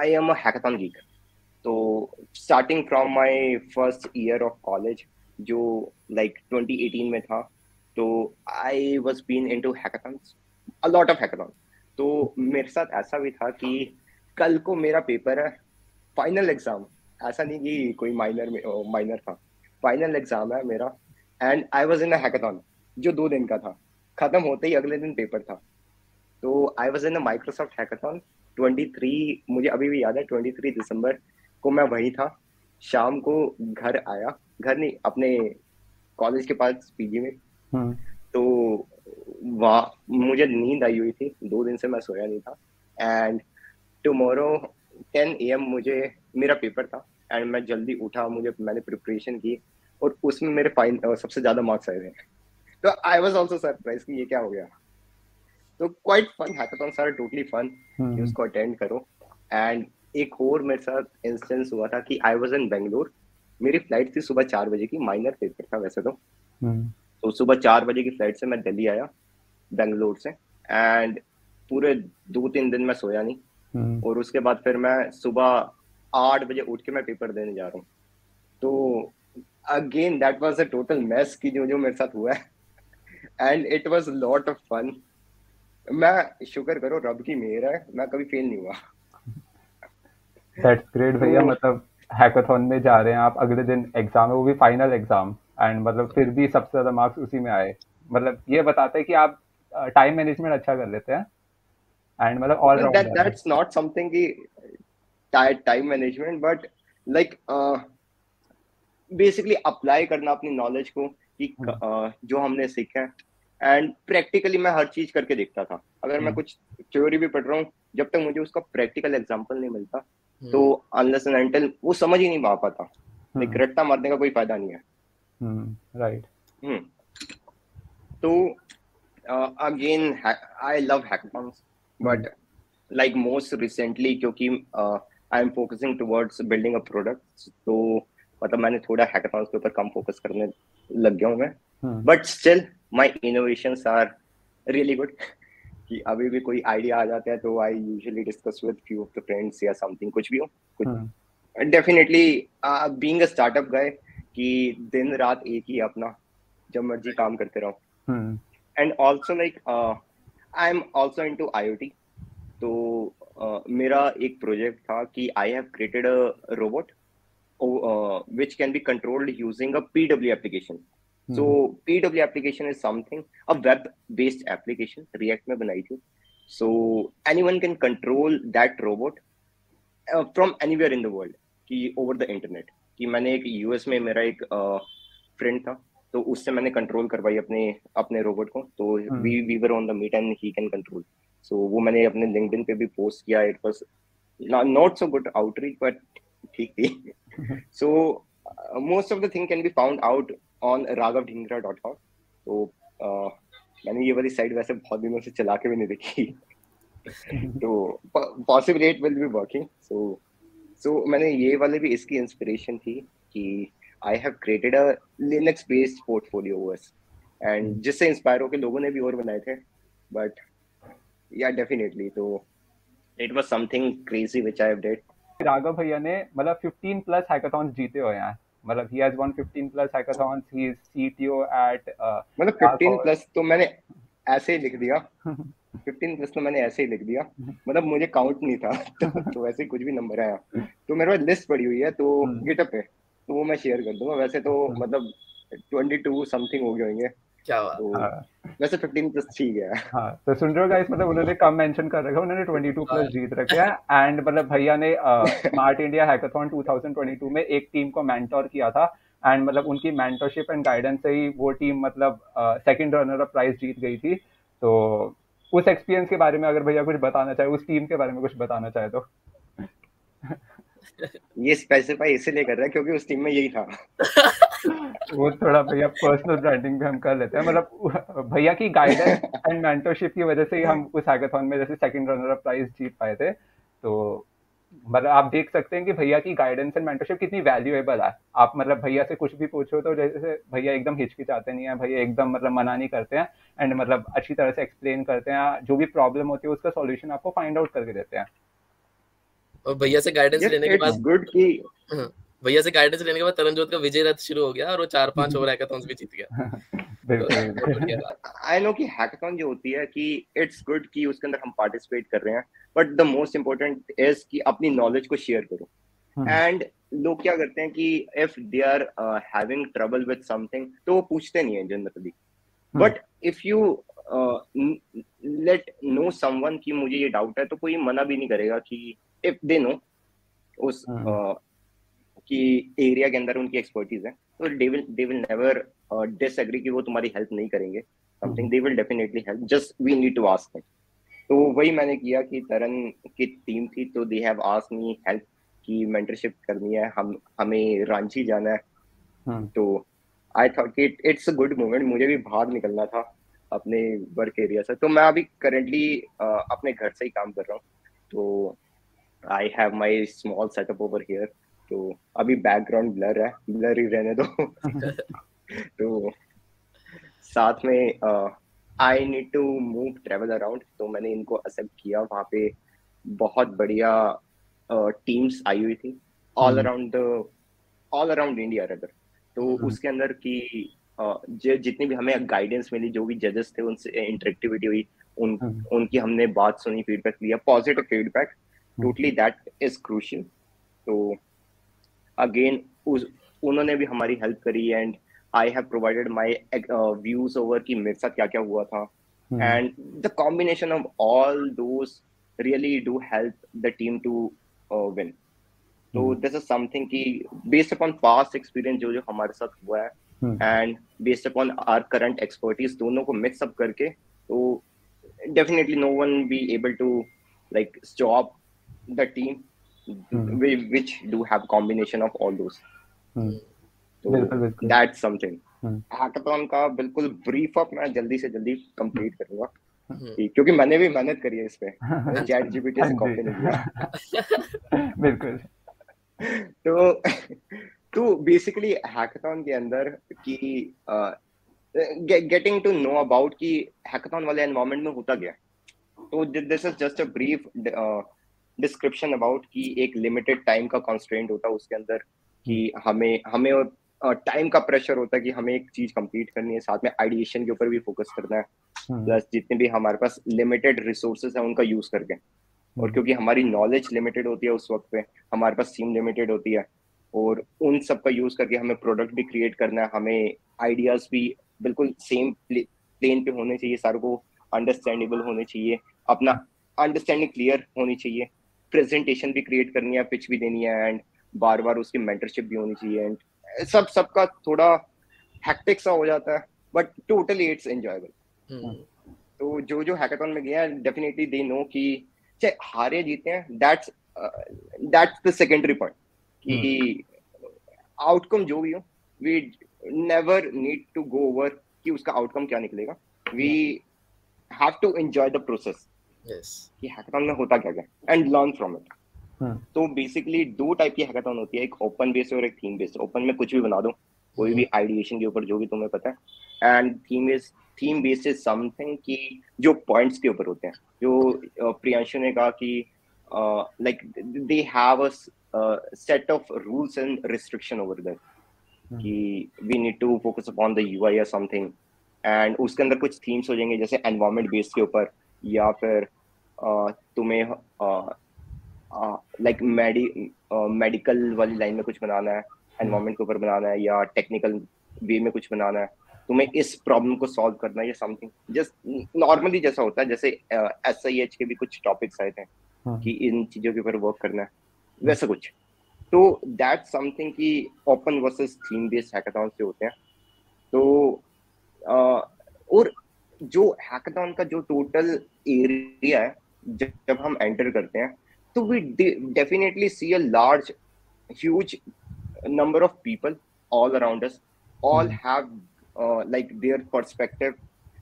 I am a hackathon geek. तो starting from my first year of college, जो like 2018 में था, तो I was been into hackathons, a lot of hackathon. तो मेरे साथ ऐसा भी था कि कल को मेरा पेपर है, फाइनल एग्जाम, ऐसा नहीं कि कोई माइनर में माइनर था, फाइनल एग्जाम है मेरा, and I was in a hackathon जो 2 दिन का था। खत्म होते ही अगले दिन पेपर था। तो I was in a Microsoft hackathon 23, मुझे अभी भी याद है, 23 दिसंबर को मैं वही था। शाम को घर आया, घर नहीं, अपने कॉलेज के पास पीजी में। हम्म। तो वहाँ मुझे नींद आई हुई थी, 2 दिन से मैं सोया नहीं था। एंड टुमारो 10 AM मुझे मेरा पेपर था, एंड मैं जल्दी उठा, मैंने प्रिपरेशन की, और उसमें मेरे सबसे ज्यादा मार्क्स आए थे। तो आई वाज आल्सो सरप्राइज कि ये क्या हो गया। तो क्वाइट फन, हैकाथॉन सारा टोटली फन कि हम्म। उसको अटेंड करो। एंड एक और मेरे साथ इंस्टेंस हुआ था कि आई वाज इन बेंगलोर। मेरी फ्लाइट थी सुबह 4 बजे की, माइनर पेपर था वैसे हम्म। तो सुबह 4 बजे की फ्लाइट से मैं दिल्ली आया, बेंगलोर से। एंड पूरे 2-3 दिन मैं सोया नहीं। हम्म। और उसके बाद फिर मैं सुबह 8 बजे उठ के मैं पेपर देने जा रहा हूँ। तो again that was a total mess की जो जो मेरे साथ हुआ है, and it was lot of fun. मैं शुक्र करो, रब की मेहर है, मैं कभी फेल नहीं हुआ। दैट्स ग्रेट तो भैया, मतलब हैकाथॉन में जा रहे हैं आप, अगले दिन एग्जाम है, वो भी फाइनल एग्जाम, एंड मतलब फिर भी सबसे ज्यादा मार्क्स उसी में आए। मतलब ये बताते हैं कि आप टाइम मैनेजमेंट अच्छा कर लेते हैं, एंड मतलब ऑलराउंडर हैं। दैट्स नॉट समथिंग की time management, but like basically apply करना अपनी नॉलेज को, कि हम्म। जो हमने सीखा है। एंड प्रैक्टिकली मैं हर चीज करके देखता था। अगर मैं हम्म। कुछ थ्योरी भी पढ़ रहा हूँ, जब तक मुझे उसका प्रैक्टिकल एग्जांपल नहीं मिलता, तो हम्म। अनलेस एंड अनटिल वो समझ ही नहीं पा पाता। Like hmm. रट्टा मारने का कोई फायदा नहीं है। राइट। हम्म। तो again I love hackathons, hmm. But like most recently, क्योंकि I am focusing towards building a product, तो मतलब मैंने थोड़ा हैकाथॉन्स के ऊपर कम फोकस करने लग गया हूँ मैं। Hmm. But still my innovations are really good. कि अभी भी कोई आइडिया आ जाता है तो I usually discuss with few of the friends या समथिंग, कुछ भी हो कुछ। Hmm. Definitely being a startup guy, कि दिन रात एक ही अपना, जब मर्जी काम करते रहो। Hmm. And also like I am also into IoT. तो मेरा एक प्रोजेक्ट था कि I have created a robot which can be controlled using a PW application. So hmm. PW application is something, a web based application, React में बनाई थी। So anyone can control that robot from anywhere in the world, कि over the internet। कि मैंने एक US में, मेरा एक फ्रेंड था, तो उससे मैंने कंट्रोल करवाई अपने अपने रोबोट को। तो hmm. We were on the meet and he can control. So वो मैंने अपने लिंक्डइन पे भी पोस्ट किया। It was not so good outreach, but ठीक थी। So most of the thing can be found out on raghavdhingra.com। तो मैंने ये वाली साइट वैसे बहुत दिनों से चला के भी नहीं देखी। तो possibly it will be working. So मैंने ये वाले भी, इसकी इंस्पिरेशन थी कि I have created a Linux based portfolio OS, and जिससे इंस्पायर होकर लोगों ने भी और बनाए थे। बट या डेफिनेटली, तो it was something crazy which I have did. Raghav भैया ने मतलब 15 प्लस हैकाथॉन्स जीते हुए हैं, मतलब he has won 15 plus hackathons, he is CTO at मतलब डार्क 15+ तो मैंने ऐसे ही लिख दिया, 15+ तो मैंने ऐसे ही लिख दिया। मतलब मुझे काउंट नहीं था। तो वैसे ही कुछ भी नंबर आया। तो मेरे पास लिस्ट पड़ी हुई है, तो हॉर्स। गिटअप पे, तो वो मैं शेयर कर दूंगा। वैसे तो मतलब 22 समथिंग हो गए होंगे। क्या बात। तो हाँ। वैसे 15+ ठीक है। हाँ, तो सुन रहे हो गाइस, मतलब उन्होंने कम मेंशन कर रखा है, उन्होंने 22 हाँ। प्लस जीत रखे हैं। एंड मतलब भैया ने स्मार्ट इंडिया हैकाथॉन 2022 में एक टीम को मेंटोर किया था, एंड मतलब उनकी मेंटरशिप एंड गाइडेंस से ही वो टीम मतलब सेकंड रनर अप प्राइज जीत गई थी। तो उस एक्सपीरियंस के बारे में अगर भैया कुछ बताना चाहे, उस टीम के बारे में कुछ बताना चाहे तो। ये स्पेसिफाई इसीलिए कर रहा है क्योंकि उस टीम में यही था। वो थोड़ा भैया पर्सनल ब्रांडिंग भी हम कर लेते हैं, मतलब भैया की गाइडेंस एंड मेंटरशिप की वजह से ही हम उस हैकाथॉन में जैसे सेकंड रनर अप प्राइज जीत पाए थे। तो मतलब आप देख सकते हैं कि भैया की गाइडेंस एंड मेंटरशिप कितनी वैल्यूएबल है। आप मतलब भैया से कुछ भी पूछो तो जैसे भैया एकदम हिचकिचाते नहीं है, भैया एकदम मतलब मना नहीं करते हैं, एंड मतलब अच्छी तरह से एक्सप्लेन करते हैं, जो भी प्रॉब्लम होती है उसका सॉल्यूशन आपको फाइंड आउट करके देते हैं। और भैया से गाइडेंस Yes, लेने के it's बाद good कि भैया से गाइडेंस लेने के बाद तरनजोत का विजय रथ शुरू हो गया और वो 4-5 और हैकाथॉन्स भी जीत गया। बिल्कुल बहुत बढ़िया बात। आई नो कि हैकाथॉन जो होती है कि इट्स गुड कि उसके अंदर हम पार्टिसिपेट कर रहे हैं, but the most important is कि अपनी नॉलेज को शेयर करो। एंड लोग क्या करते हैं कि if they are having trouble with something तो वो पूछते नहीं है generally, but if you let know someone कि मुझे ये डाउट है, तो कोई मना भी नहीं करेगा कि इफ दे नो उस कि एरिया के अंदर उनकी एक्सपर्टीज है, तो दे विल नेवर डिसएग्री कि वो तुम्हारी हेल्प नहीं करेंगे something, they will definitely help, just we need to ask them. तो वही मैंने किया कि तरन की टीम थी तो they have asked me help कि मेंटरशिप करनी है, हमें रांची जाना है। तो आई थॉट कि इट्स अ गुड मोमेंट, मुझे भी बाहर निकलना था अपने वर्क एरिया से। तो मैं अभी करेंटली अपने घर से ही काम कर रहा हूँ, तो I have my small setup over here. तो अभी बैकग्राउंड ब्लर है, ब्लर ही रहने दो। तो साथ में I need to move travel around, तो मैंने इनको एक्सेप्ट किया। वहाँ पे बहुत बढ़िया टीम्स आई हुई थी ऑल अराउंड इंडिया रदर। तो उसके अंदर की जितनी भी हमें गाइडेंस मिली, जो भी जजेस थे उनसे इंटरेक्टिविटी हुई, उनकी हमने बात सुनी, फीडबैक लिया, positive feedback, totally that is crucial. तो अगेन उन्होंने भी हमारी हेल्प करी and I have provided my views over कि मेरे साथ क्या क्या हुआ था, and the combination of all those really do help the team to win. तो दिस इज समथिंग कि बेस्ड अपॉन पास्ट एक्सपीरियंस जो जो हमारे साथ हुआ है and based upon our current expertise, दोनों को मिक्स अप करके, तो definitely no one be able to like stop the team which do have combination of all those. तो that's something. हैकाथॉन का बिल्कुल ब्रीफ अप मैं जल्दी से जल्दी कंप्लीट करूंगा, क्योंकि मैंने भी मेहनत करी है इस पे, मैंने चैट जीपीटी से कॉपी नहीं किया। बिल्कुल। तो बेसिकली हैकाथॉन के अंदर कि गेटिंग टू नो अबाउट कि हैकाथॉन वाले एनवायरनमेंट में होता गया। तो this is just a brief description about कि एक लिमिटेड टाइम का कंस्ट्रेंट होता है उसके अंदर, कि हमें टाइम का प्रेशर होता है कि हमें एक चीज कंप्लीट करनी है, साथ में आइडिएशन के ऊपर भी फोकस करना है, प्लस जितने भी हमारे पास लिमिटेड रिसोर्सेज है उनका यूज करके, और क्योंकि हमारी नॉलेज लिमिटेड होती है उस वक्त पे, हमारे पास टीम लिमिटेड होती है, और उन सब का यूज करके हमें प्रोडक्ट भी क्रिएट करना है, हमें आइडियाज भी बिल्कुल सेम प्लेन पे होने चाहिए, सारों को अंडरस्टैंडेबल होने चाहिए, अपना अंडरस्टैंडिंग क्लियर होनी चाहिए, प्रेजेंटेशन भी क्रिएट करनी है, पिच भी देनी है, एंड बार बार उसकी मेंटरशिप भी होनी चाहिए, एंड सबका थोड़ा हैक्टिक सा हो जाता है, बट टोटली इट्स एंजॉयबल। तो जो जो हैकाथॉन में गया डेफिनेटली दे नो कि चाहे हारे जीते हैं, दैट्स द सेकेंडरी पॉइंट, कि आउटकम जो भी हो, we never need to go over कि उसका आउटकम क्या निकलेगा, we have to enjoy the process कि हैकाथॉन में होता क्या क्या एंड लर्न फ्रॉम इट। तो बेसिकली दो टाइप की हैकाथॉन होती है, एक ओपन बेस्ड और एक थीम बेस्ड। ओपन में कुछ भी बना दो, कोई भी आइडिएशन के ऊपर जो भी तुम्हें पता है, and theme based is something कि जो पॉइंट्स के ऊपर होते हैं, जो प्रियांशु ने कहा कि like they have a set of rules and restriction over that, कि we need to focus upon the UI या समथिंग, एंड उसके अंदर कुछ थीम्स हो जाएंगे जैसे एनवायरमेंट बेस्ड के ऊपर, या फिर तुम्हें लाइक मेडिकल वाली लाइन में कुछ बनाना है, एनवायरमेंट के ऊपर बनाना है, या टेक्निकल वे में कुछ बनाना है, तुम्हें इस प्रॉब्लम को सॉल्व करना है या समथिंग, जस्ट नॉर्मली जैसा होता है, जैसे SIH के भी कुछ टॉपिक्स आए थे कि इन चीजों के ऊपर वर्क करना है, वैसा कुछ। तो दैट समथिंग कि open versus theme based hackathon से होते हैं। तो और जो हैकाथॉन का जो टोटल एरिया है, जब हम एंटर करते हैं, तो we definitely see a large huge number of people all around us, all have like their perspective,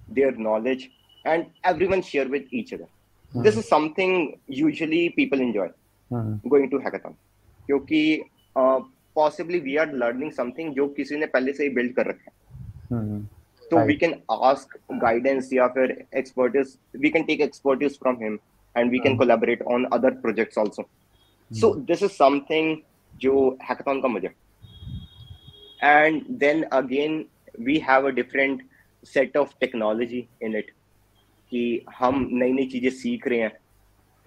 their knowledge, and everyone share with each other. This is something usually people enjoy going to hackathon, क्योंकि possibly we are learning something जो किसी ने पहले से ही build कर रखा है, तो we can ask guidance या फिर expertise, we can take expertise from him and we can collaborate on other projects also. So this is something जो हैकाथॉन का मजा. And then again we have a different set of technology in it कि हम नई नई चीजें सीख रहे हैं.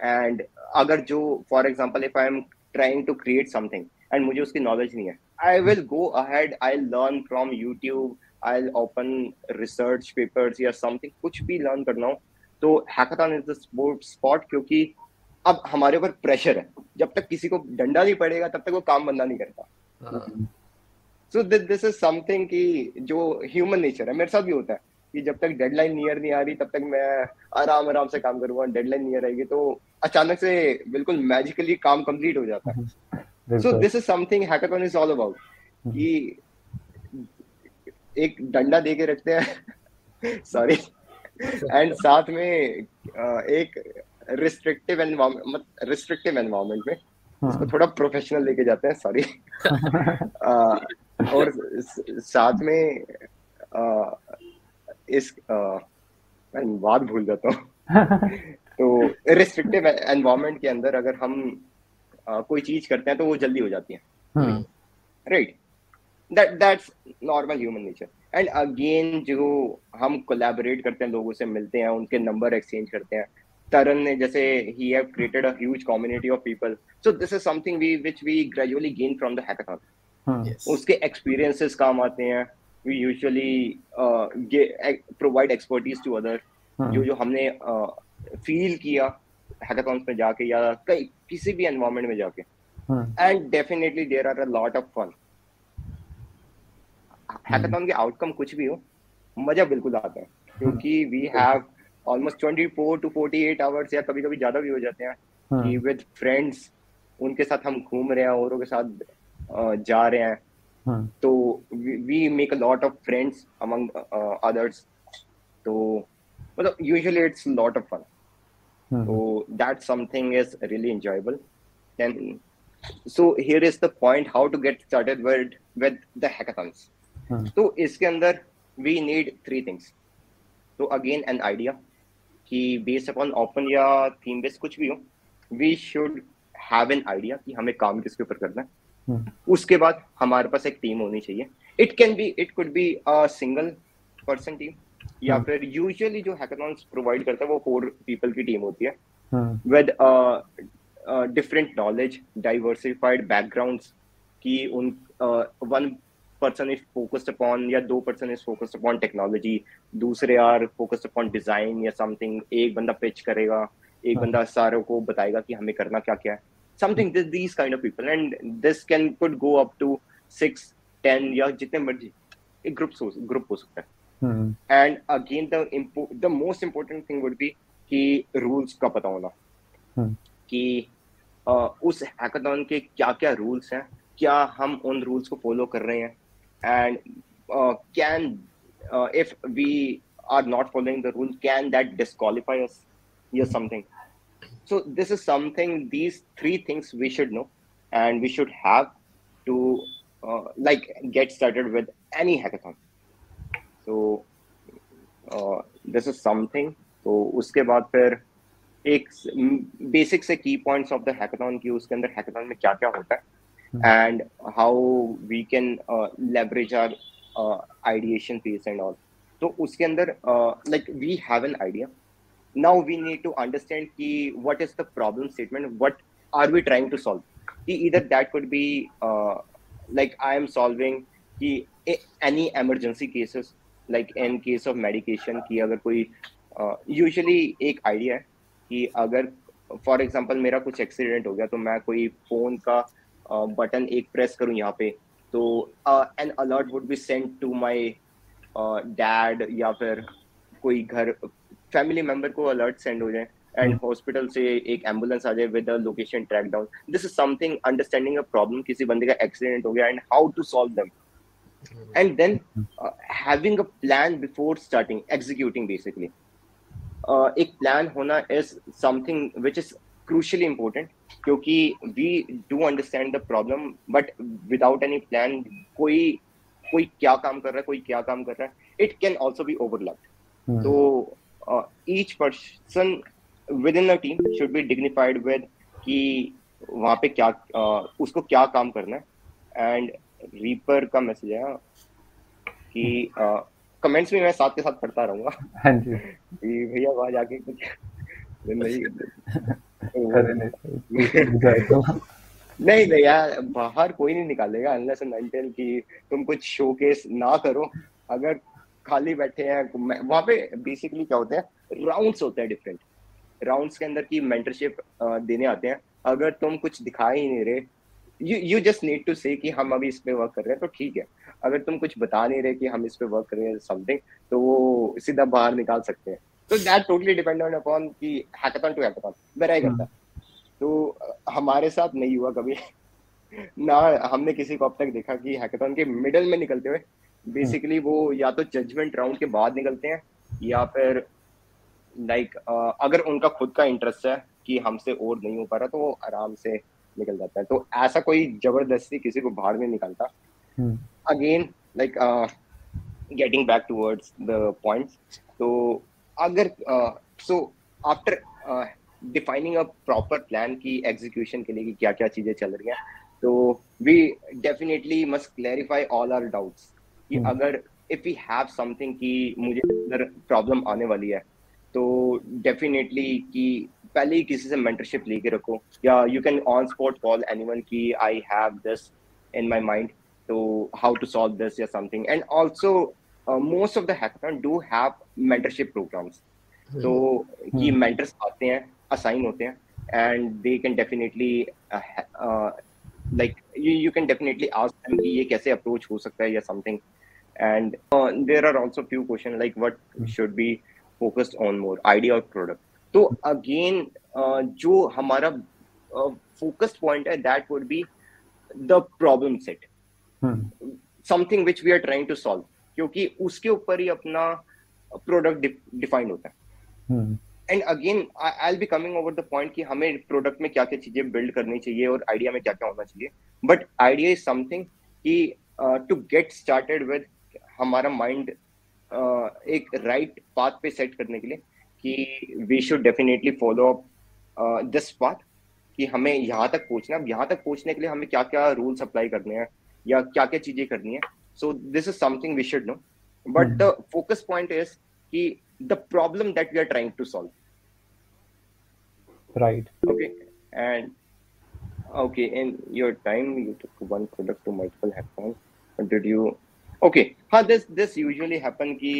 एंड अगर जो for example if I am trying to create something and मुझे उसकी नॉलेज नहीं है, I will go ahead, I learn from YouTube, I open research papers या समथिंग, कुछ भी लर्न करना हो तो हैकाथॉन इज द स्पॉट. क्योंकि अब हमारे ऊपर प्रेशर है, जब तक किसी को डंडा नहीं पड़ेगा तब तक वो काम बंदा नहीं करता. सो दिस इज समथिंग कि जो ह्यूमन नेचर है, मेरे साथ भी होता है कि जब तक डेडलाइन नियर नहीं आ रही तब तक मैं आराम आराम से काम करूंगा. डेडलाइन नियर आएगी तो अचानक से बिल्कुल मैजिकली काम कंप्लीट हो जाता है. So this is something hackathon is all about कि एक डंडा दे के रखते हैं सॉरी, एंड साथ में एक रिस्ट्रिक्टिव एनवायरनमेंट में इसको थोड़ा प्रोफेशनल लेके जाते हैं, सॉरी. और साथ में इस मैं बात भूल जाता हूँ. तो रिस्ट्रिक्टिव एनवायरनमेंट के अंदर अगर हम कोई चीज करते हैं तो वो जल्दी हो जाती है, right. That's normal human nature. And again जो हम कोलैबोरेट करते हैं, लोगों से मिलते हैं, उनके नंबर एक्सचेंज करते हैं. तरन ने जैसे he have created a huge community of people, so this is something which we gradually gain from the hackathon. Yes. उसके experiences काम आते हैं. We usually provide expertise to others. जो हमने feel किया hackathons में जाके या किसी भी environment में जाके. And definitely there are a lot of fun. hackathon के outcome कुछ भी हो, मजा बिल्कुल आता है क्योंकि we have almost 24 to 48 hours या कभी कभी ज्यादा भी हो जाते हैं कि with friends उनके साथ हम घूम रहे हैं, औरों के साथ जा रहे हैं. तो we make a lot of friends among others. तो मतलब usually it's a lot of fun. So that something is really enjoyable. And so here is the point how to get started with the hackathons. तो इसके अंदर we need three things. So again an idea कि based upon open या theme based कुछ भी हो, we should have an idea कि हमें काम किसके ऊपर करना है. उसके बाद हमारे पास एक टीम होनी चाहिए. It could be a single person team या फिर usually जो hackathons provide करता है वो 4 people की टीम होती है with different knowledge, diversified backgrounds कि उन one person is focused upon या 2 person is focused upon technology, दूसरे are focused upon design या something. एक बंदा pitch करेगा, एक बंदा सारों को बताएगा कि हमें करना क्या क्या है. Something these kind of people, and this could go up to 6, 10 या जितने मर्जी एक group हो सकता है. And again the most important thing would be कि rules का पता होना कि उस hackathon के क्या क्या rules हैं, क्या हम उन rules को follow कर रहे हैं. And can if we are not following the rules, can that disqualify us or something? So this is something, these 3 things we should know and we should have to like get started with any hackathon. So this is something. तो उसके बाद फिर एक basic से की points of the hackathon की, उसके अंदर हैकाथॉन में क्या क्या होता है and how we can leverage our ideation phase and all. तो उसके अंदर like we have an idea. Now we need to understand कि what is the problem statement, what are we trying to solve. कि either that could be like I am solving कि any emergency cases, like in case of medication कि अगर कोई usually एक idea है कि अगर for example मेरा कुछ एक्सीडेंट हो गया तो मैं कोई फोन का बटन एक प्रेस करूं यहाँ पे तो an alert would be sent to my dad या फिर कोई घर फैमिली मेंबर को अलर्ट सेंड हो जाए एंड हॉस्पिटल से एक एम्बुलेंस आ जाए with the location track down. This is something understanding a problem, किसी बंदे का एक्सीडेंट हो गया and how to solve them and then having a plan before starting executing. Basically एक प्लान होना is something which is crucially important क्योंकि we do understand the problem but without any plan कोई क्या काम कर रहा है, कोई क्या काम कर रहा है, it can also be overlapped. So each person within a team should be dignified with कि वहाँ पे क्या उसको क्या काम करना है। एंड रीपर का मैसेज है कि कमेंट्स में मैं साथ के साथ पढ़ता रहूंगा हाँ जी। कि भैया वहाँ जाके कुछ नहीं अरे नहीं, enjoy तो। नहीं नहीं यार, बाहर कोई नहीं निकालेगा अनलेस एंड अनटिल कि तुम कुछ शोकेस ना करो। अगर खाली बैठे हैं वहाँ पे बेसिकली क्या होते हैं, राउंड्स होते हैं डिफरेंट। राउंड्स के अंदर की मेंटरशिप देने आते हैं। अगर तुम कुछ दिखा ही नहीं रहे, यू जस्ट नीड टू से कि हम अभी इस पे वर्क कर रहे हैं तो ठीक है। अगर तुम कुछ बता नहीं रहे कि हम इस पे वर्क कर रहे हैं समथिंग, तो वो सीधा बाहर निकाल सकते हैं। तो that totally depend on upon कि हैकाथन टू हैकाथन वेरी करता है। तो हमारे साथ नहीं हुआ कभी ना हमने किसी को अब तक देखा कि हैकाथन के मिडल में निकलते हुए। बेसिकली वो या तो जजमेंट राउंड के बाद निकलते हैं, या फिर लाइक अगर उनका खुद का इंटरेस्ट है कि हमसे और नहीं हो पा रहा, तो वो आराम से निकल जाता है। तो ऐसा कोई जबरदस्ती किसी को बाहर नहीं निकालता। Again like getting back towards the points, तो अगर so after defining a proper plan की एग्जीक्यूशन के लिए कि क्या क्या चीजें चल रही हैं, तो we definitely must clarify all our doubts कि अगर इफ वी हैव समथिंग कि मुझे अंदर प्रॉब्लम आने वाली है, तो डेफिनेटली कि पहले ही किसी से मेंटरशिप लेके रखो, या you can on spot call anyone कि I have this in my mind, तो हाउ टू सॉल्व दिस या something. And also most of the hackathon do have mentorship programs, तो कि मेंटर्स आते हैं, असाइन होते हैं, and they can definitely like you can definitely ask them कि ये कैसे अप्रोच हो सकता है या something. and there are also few questions like what should be focused on more, idea or product। तो again जो हमारा focused point है that would be the problem set, something which we are trying to solve, क्योंकि उसके ऊपर ही अपना product defined होता है। And again I be coming over the point कि हमें प्रोडक्ट में क्या क्या चीजें बिल्ड करनी चाहिए और आइडिया में क्या क्या होना चाहिए। बट आइडिया इज समथिंग कि टू गेट स्टार्टेड विद हमारा माइंड एक राइट पाथ पे सेट करने के लिए कि we should definitely follow up this path, कि हमें यहाँ तक पहुंचना, यहाँ तक पहुंचने के लिए हमें क्या क्या रूल्स अप्लाई करने हैं या क्या क्या चीजें करनी है। So this is something we should know, but the focus point is कि the problem that we are trying to solve. Right. Okay. And okay, in your time you took one product to multiple hackathons, or did you? Okay, हाँ, this usually happen कि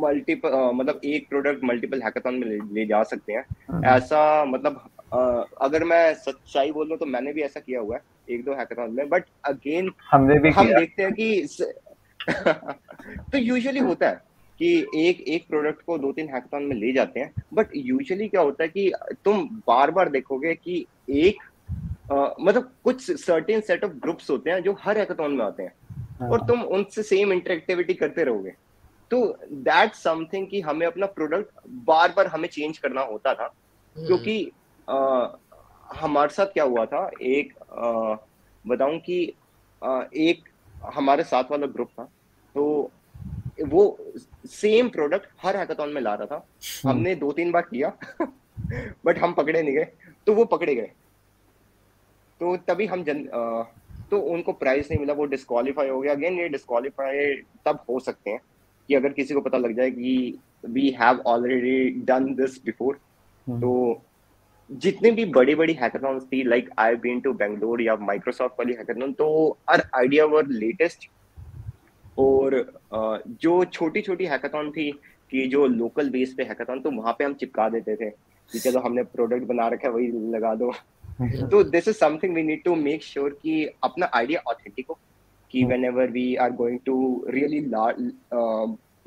multiple मतलब एक product multiple hackathon में ले जा सकते हैं। ऐसा मतलब अगर मैं सच्चाई बोलूं तो मैंने भी ऐसा किया हुआ है एक दो हैकाथॉन में, बट अगेन हम देखते हैं कि तो यूजुअली होता है कि एक प्रोडक्ट को 2-3 हैकाथॉन में ले जाते हैं, बट यूजुअली क्या होता है कि तुम बार बार देखोगे कि एक मतलब कुछ सर्टेन सेट ऑफ ग्रुप्स होते हैं जो हर हैकाथॉन में आते हैं और तुम उनसे सेम इंटरेक्टिविटी करते रहोगे। तो दैट्स समथिंग कि हमें अपना प्रोडक्ट बार बार हमें चेंज करना होता था, क्योंकि हमारे साथ क्या हुआ था, एक बताऊं कि एक हमारे साथ वाला ग्रुप था, तो वो सेम प्रोडक्ट हर हैकाथॉन में ला रहा था। हमने 2-3 बार किया बट हम पकड़े नहीं गए, तो वो पकड़े गए। तो तभी हम तो उनको प्राइस नहीं मिला, वो डिस्क्वालीफाई हो गया। अगेन ये डिस्क्वालीफाई तब हो सकते हैं कि अगर किसी को पता लग जाए कि we have already done this before. तो जितने भी बड़ी बड़ी हैकाथॉन्स थी, like I been to Bangalore या माइक्रोसॉफ्ट वाली हैकाथॉन, तो आवर आइडिया वर लेटेस्ट। और जो छोटी छोटी हैकाथॉन थी कि जो लोकल बेस पे हैकाथॉन, तो वहां पे हम चिपका देते थे कि चलो हमने प्रोडक्ट बना रखा है वही लगा दो। तो this is something we need to make sure कि अपना आइडिया ऑथेंटिक हो, कि whenever we are going to really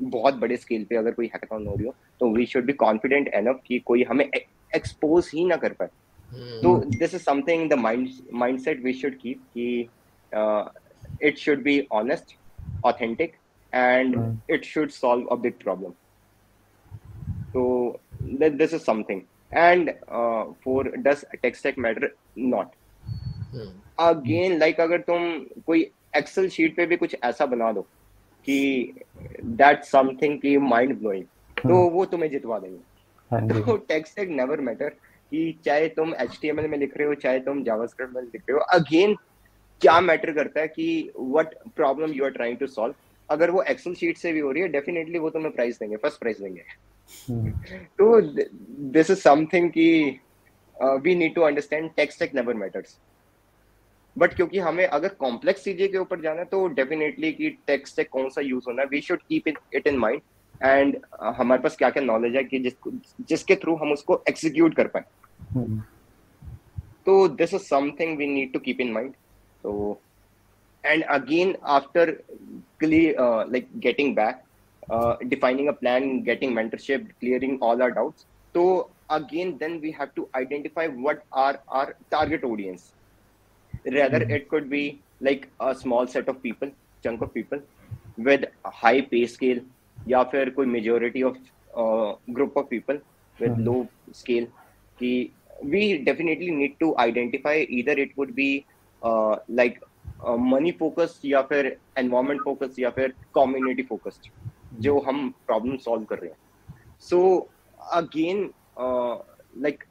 बहुत बड़े स्केल पे अगर कोई हैकाथॉन हो रही हो, तो we should be confident enough कि कोई हमें एक्सपोज ही ना कर पाए। तो this is something the mindset we should keep कि it should be honest, authentic, and it should solve a big problem. So this is something. And for does tech stack matter? Not. Again, like अगर तुम कोई Excel sheet पे भी कुछ ऐसा बना दो कि that's something कि mind blowing, तो वो तुम्हें जितवा देंगे। तो टेक स्टैक never matter, कि चाहे तुम HTML में लिख रहे हो चाहे तुम जावास्क्रिप्ट में लिख रहे हो, अगेन क्या मैटर करता है कि what problem you are trying to solve. अगर वो एक्सेल शीट से भी हो रही है, डेफिनेटली वो तुम्हें प्राइस देंगे, फर्स्ट प्राइस देंगे। तो दिस इज समथिंग कि we need to understand tech stack never matters. But क्योंकि हमें अगर कॉम्प्लेक्स चीजें के ऊपर जाना है तो डेफिनेटली कि टेक स्टैक कौन सा यूज होना है, we should keep it in mind, and हमारे पास क्या क्या नॉलेज है कि जिसके थ्रू हम उसको एग्जीक्यूट कर पाए। तो this is something we need to keep in mind. तो and again after like getting back, defining a plan, getting mentorship, clearing all our doubts, so again then we have to identify what are our target audience. Rather it could be like a small set of people, chunk of people with a high pay scale, या फिर कोई majority of group of people with low scale, कि we definitely need to identify either it would be like money focused या फिर environment focused या फिर community focused जो हम प्रॉब्लम सॉल्व कर रहे हैं। So again like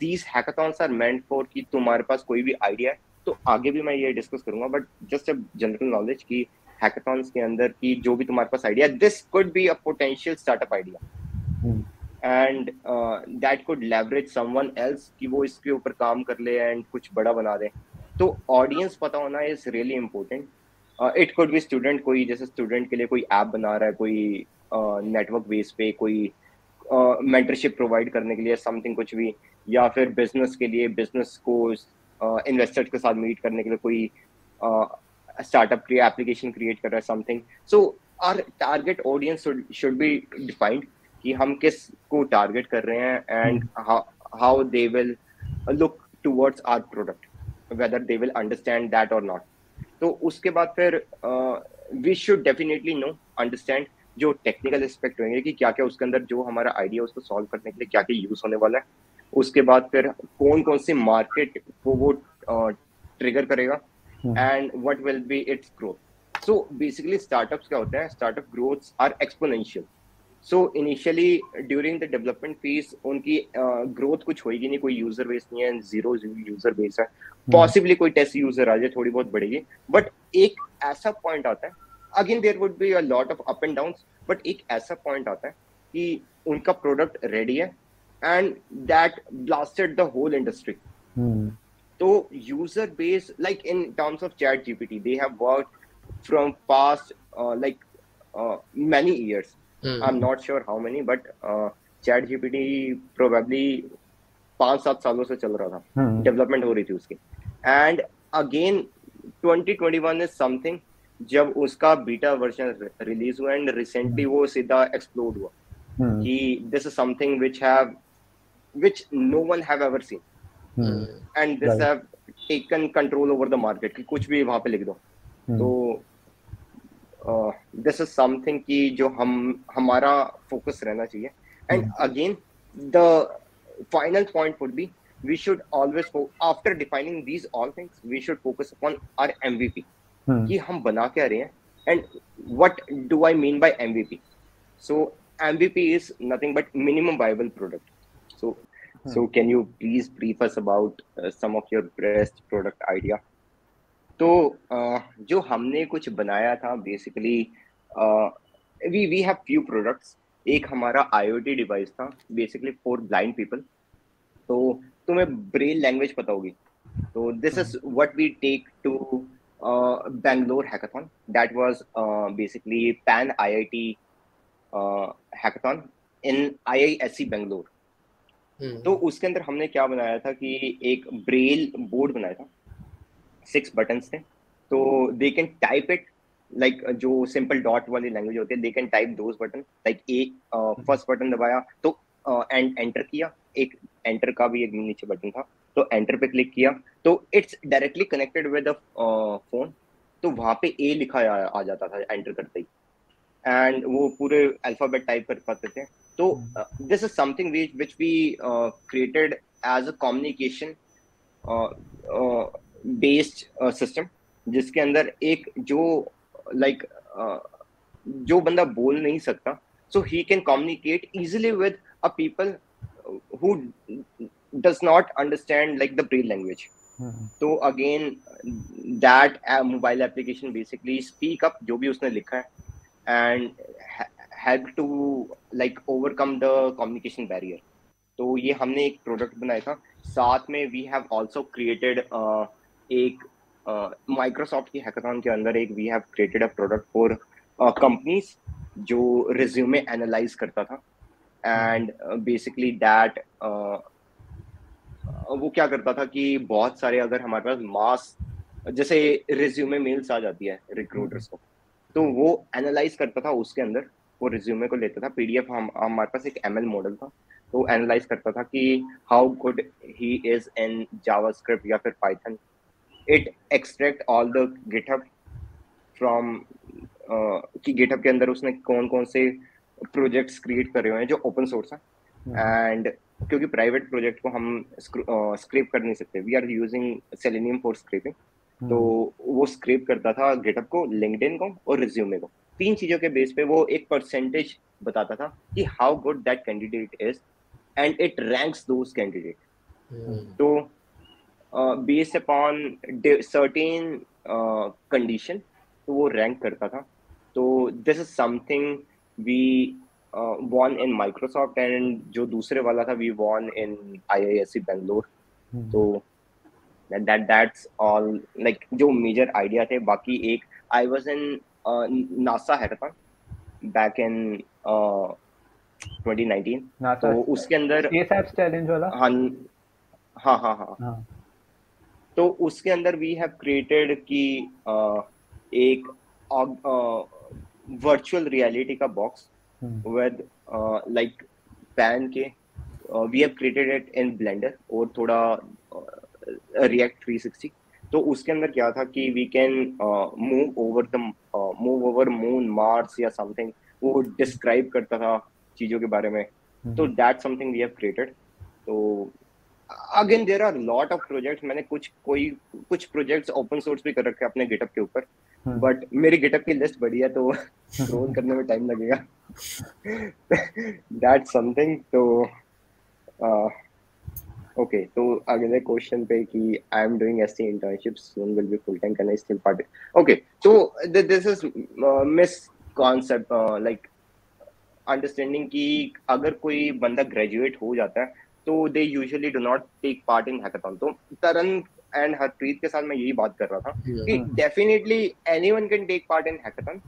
these hackathons are meant for कि तुम्हारे पास कोई भी आइडिया है तो आगे भी मैं ये डिस्कस करूंगा, but just a general knowledge कि हैकाथॉन्स के अंदर की जो भी तुम्हारे पास idea, this could be a potential startup idea and that could leverage someone else कि वो इसके ऊपर काम कर ले एंड कुछ बड़ा बना दे। तो ऑडियंस पता होना is really important. It could B student, कोई जैसे स्टूडेंट के लिए कोई ऐप बना रहा है, कोई नेटवर्क बेस पे कोई मेंटरशिप प्रोवाइड करने के लिए समथिंग कुछ भी, या फिर बिजनेस के लिए बिजनेस को इन्वेस्टर्स के साथ मीट करने के लिए कोई स्टार्टअप की एप्लीकेशन क्रिएट कर रहा है something. So our target audience should be defined कि हम किस को टारगेट कर रहे हैं and how they will look towards our product, whether they will understand that or not. तो उसके बाद फिर we should definitely know, understand जो टेक्निकल एस्पेक्ट होंगे कि क्या क्या उसके अंदर जो हमारा आइडिया उसको सॉल्व करने के लिए क्या क्या यूज होने वाला है। उसके बाद फिर कौन कौन से मार्केट को वो ट्रिगर करेगा and what will be its growth. So basically startups क्या होते हैं, startup growths are exponential. So initially during the development phase उनकी ग्रोथ कुछ होगी नहीं, कोई यूजर बेस नहीं है, जीरो यूजर बेस है, पॉसिबली कोई टेस्ट यूजर आ जाए थोड़ी बहुत बढ़ेगी, बट एक ऐसा पॉइंट आता है, again there would be a lot of up and downs, but एक ऐसा पॉइंट आता है कि उनका प्रोडक्ट रेडी है and that blasted the whole industry. तो user base like in terms of ChatGPT they have worked from past like many years. I'm not sure how many, but ChatGPT probably 5-7 सालों से चल रहा था, development हो रही थी उसकी, एंड अगेन 2021 इज समथिंग जब उसका बीटा वर्जन रिलीज हुआ एंड रिसेंटली वो सीधा एक्सप्लोड हुआ कि this is something which no one have ever seen, and this have taken control over the market कि कुछ भी वहां पे लिख दो। तो दिस इज समथिंग कि जो हमारा फोकस रहना चाहिए। And again the final point would be we should always after defining these all things we should focus upon our MVP कि हम बना क्या रहे हैं and what do I mean by MVP. So MVP is nothing but minimum viable product. So can you please brief us about some of your best product idea. तो जो हमने कुछ बनाया था basically we have few products. एक हमारा IoT device था basically for blind people. तो तुम्हें ब्रेल लैंग्वेज पता होगी, तो this is what we take to Bangalore hackathon, that was basically pan IIT hackathon in IISc Bangalore. तो उसके अंदर हमने क्या बनाया था कि एक ब्रेल बोर्ड बनाया था, 6 buttons थे, तो they can type it like जो सिंपल डॉट वाली लैंग्वेज होती है, they can type those button like एक फर्स्ट बटन दबाया तो एंटर किया, एक एंटर का भी एक नीचे बटन था तो एंटर पे क्लिक किया तो it's directly connected with the phone, तो वहां पे ए लिखा आ जाता था एंटर करते ही एंड वो पूरे अल्फाबेट टाइप कर पाते थे। तो this is something which we created as a communication based system, जिसके अंदर एक जो लाइक जो बंदा बोल नहीं सकता, so he can communicate easily with a people who does not understand like the braille language. तो again that mobile application basically speak up जो भी उसने लिखा है and help to like overcome the communication barrier. तो ये हमने एक प्रोडक्ट बनाया था. साथ में वी हैव आल्सो क्रिएटेड एक माइक्रोसॉफ्ट की हैकाथॉन के अंदर एक we have created a product for companies जो रिज्यूमे एनालाइज करता था. एंड बेसिकली दैट वो क्या करता था कि बहुत सारे अगर हमारे पास मास जैसे रिज्यूमे मेल्स आ जाती है रिक्रूटर्स को, तो वो एनालाइज करता था उसके अंदर. वो रिज्यूमे को लेता था पीडीएफ. हमारे पास एक एमएल मॉडल था, तो एनालाइज करता था कि how good he is in JavaScript या फिर Python. It extract all the GitHub from कि गिटहब के अंदर उसने कौन कौन से प्रोजेक्ट्स क्रिएट करे हुए हैं जो ओपन सोर्स है. एंड क्योंकि प्राइवेट प्रोजेक्ट को हम स्क्रेप कर नहीं सकते, we are using Selenium for scraping. तो वो स्क्रेप करता था गिटहब को, लिंक्डइन को और रिज्यूमे को. 3 चीजों के बेस पे वो एक परसेंटेज बताता था कि how good that candidate is and it ranks those candidate. तो बेस्ड अपॉन सर्टेन कंडीशन तो वो रैंक करता था. तो this is something we won in Microsoft, and जो दूसरे वाला था we won in IISc Bangalore. तो that's all like जो major idea थे. बाकी एक I was in NASA hackathon back in 2019. तो उसके अंदर ASAP challenge वाला. हाँ. तो उसके अंदर we have created कि एक virtual reality का box with like pan के we have created it in Blender और थोड़ा React 360. तो उसके अंदर क्या था कि we can move over moon, Mars या something. वो describe करता था चीजों के बारे में. तो that's something we have created. तो again there are lot of projects. मैंने कुछ projects open source भी कर रखे हैं अपने GitHub के ऊपर. बट मेरी गिटअप की लिस्ट बड़ी है तो स्क्रॉल करने में टाइम लगेगा. That's something. तो ओके, तो अगले क्वेश्चन पे कि I am doing ST internship soon will be full time, can I still part. Okay, तो this is miss concept like understanding कि अगर कोई बंदा ग्रेजुएट हो जाता है तो they usually do not take part in hackathon. तो तरन एंड हरप्रीत के साथ मैं यही बात कर रहा था कि definitely anyone can take part in hackathon.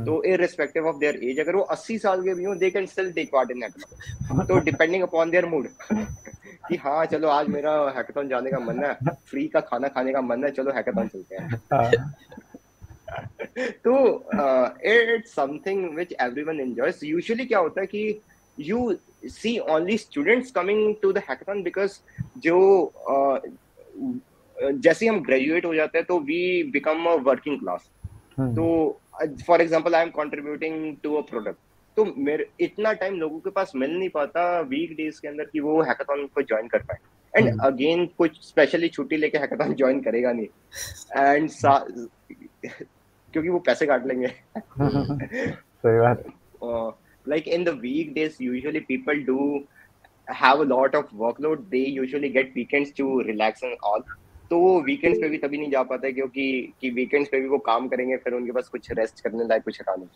तो इररिस्पेक्टिव ऑफ देयर एज, अगर वो 80 साल के भी हो they can still take part in hackathon. तो डिपेंडिंग अपॉन देयर मूड कि हाँ चलो आज मेरा हैकाथॉन जाने का मन है, फ्री का खाना खाने का मन है, चलो हैकाथॉन चलते हैं. तो it's something which everyone enjoys. Usually क्या होता है कि you see only students coming to the hackathon because जो जैसे हम ग्रेजुएट हो जाते हैं तो we become a working class. तो for example I am contributing to a product. तो मेरे इतना टाइम लोगों के पास मिल नहीं पाता वीक डेज के अंदर कि वो हैकाथॉन को ज्वाइन कर पाए. एंड अगेन कुछ स्पेशली छुट्टी लेके हैकाथॉन ज्वाइन करेगा नहीं. एंड क्योंकि वो पैसे काट लेंगे. सही बात. Like in the weekdays, usually people do have a lot of workload. They usually get weekends to relax and all. तो वो weekends पे भी तभी नहीं जा पाता क्योंकि weekends पे भी वो काम करेंगे, फिर उनके पास कुछ रेस्ट करने लायक कुछ रहा नहीं.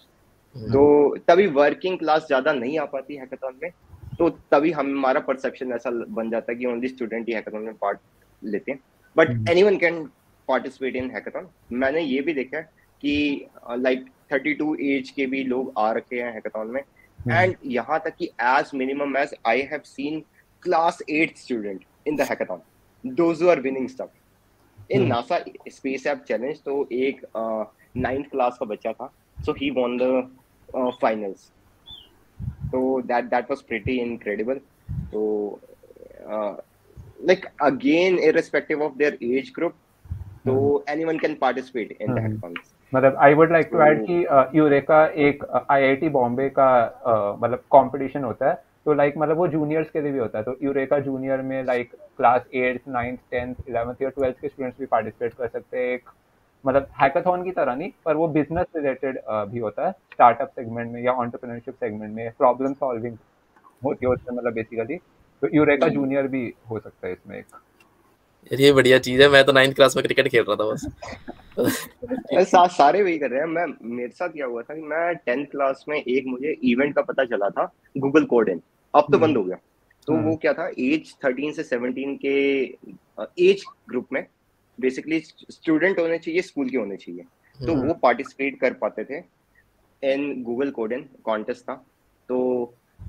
तो तभी वर्किंग क्लास ज्यादा नहीं आ पाती हैकाथॉन में. तो तभी हमारा परसेप्शन ऐसा बन जाता है कि ओनली स्टूडेंट ही हैकाथॉन में पार्ट लेते हैं. But anyone can participate in hackathon. मैंने ये भी देखा है कि लाइक 32 एज के भी लोग आ रखे हैं हैकाथॉन में. And यहाँ तक कि as minimum as I have seen class 8 student in the hackathon, those who are winning stuff in NASA Space App Challenge. तो एक 9th class का बच्चा था, so he won the finals. So that was pretty incredible. So like again irrespective of their age group, so anyone can participate in the hackathons. मतलब I would like to add कि Eureka एक IIT Bombay का मतलब competition होता है. तो like मतलब वो जूनियर्स के लिए भी होता है. तो यूरेका जूनियर में like class 8th 9th 10th 11th या 12th के स्टूडेंट्स भी पार्टिसिपेट कर सकते हैं. एक मतलब हैकाथॉन की तरह नहीं, पर वो बिजनेस रिलेटेड भी होता है. स्टार्टअप सेगमेंट में या एंटरप्रेन्योरशिप सेगमेंट में प्रॉब्लम सॉल्विंग होती है उसमें. मतलब बेसिकली तो यूरेका जूनियर भी हो सकता है इसमें एक। यार ये बढ़िया चीज है, मैं तो 9th क्लास में क्रिकेट खेल रहा था बस। सारे वही कर रहे हैं। मेरे साथ क्या हुआ था कि मैं 10th क्लास में एक मुझे इवेंट का पता चला था, गूगल कोड इन, अब तो बंद हो गया। तो वो क्या था, एज 13 से 17 के एज ग्रुप में बेसिकली स्टूडेंट होने चाहिए, स्कूल के होने चाहिए, तो वो पार्टिसिपेट कर पाते थे in Google code in contest था। तो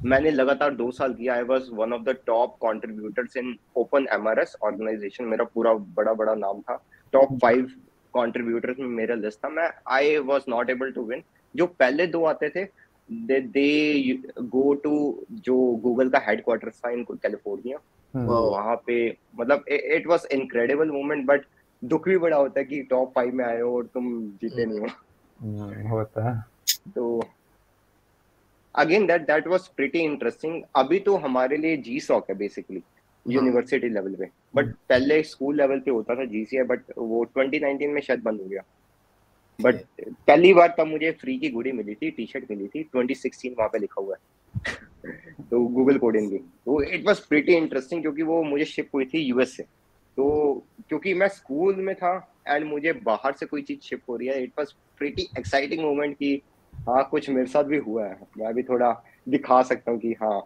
मैंने लगातार 2 साल किया। I was one of the top contributors in open MRS organisation, मेरा पूरा बड़ा बड़ा नाम था, टॉप 5 कंट्रीब्यूटर्स में मेरा लिस्ट था। मैं I was not able to win. जो पहले 2 आते थे दे गो टू जो गूगल का हेडक्वार्टर्स था इन कैलिफोर्निया, वहां पे मतलब it was incredible moment. But दुख भी बड़ा होता है कि टॉप 5 में आए हो और तुम जीते नहीं हो। होता है। तो again that was pretty interesting. अभी तो हमारे लिए GSOC है बेसिकली यूनिवर्सिटी लेवल पे, बट पहले स्कूल लेवल पे होता था GCI, बट वो 2019 में शायद बंद हो गया। बट पहली बार तब मुझे फ्री की गुड़ी मिली थी, टी-शर्ट मिली थी, 2016 वहां पे लिखा हुआ है तो गूगल कोडिंग की। तो इट वाज प्रीटी इंटरेस्टिंग क्योंकि वो मुझे शिप हुई थी US से। तो क्योंकि मैं स्कूल में था एंड मुझे बाहर से कोई चीज शिप हो रही है, it was pretty exciting moment कि हाँ कुछ मेरे साथ भी हुआ है, मैं भी थोड़ा दिखा सकता हूँ कि हाँ।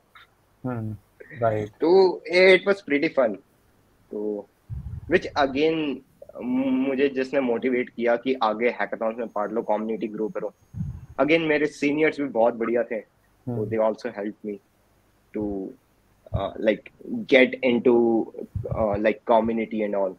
राइट। तो इट वाज प्रीटी फन। तो विच अगेन मुझे जिसने मोटिवेट किया कि आगे हैकाथॉन्स में पार्ट लो, कम्युनिटी ग्रो करो। अगेन मेरे सीनियर्स भी बहुत बढ़िया थे, तो they also help me to like get into like community and all.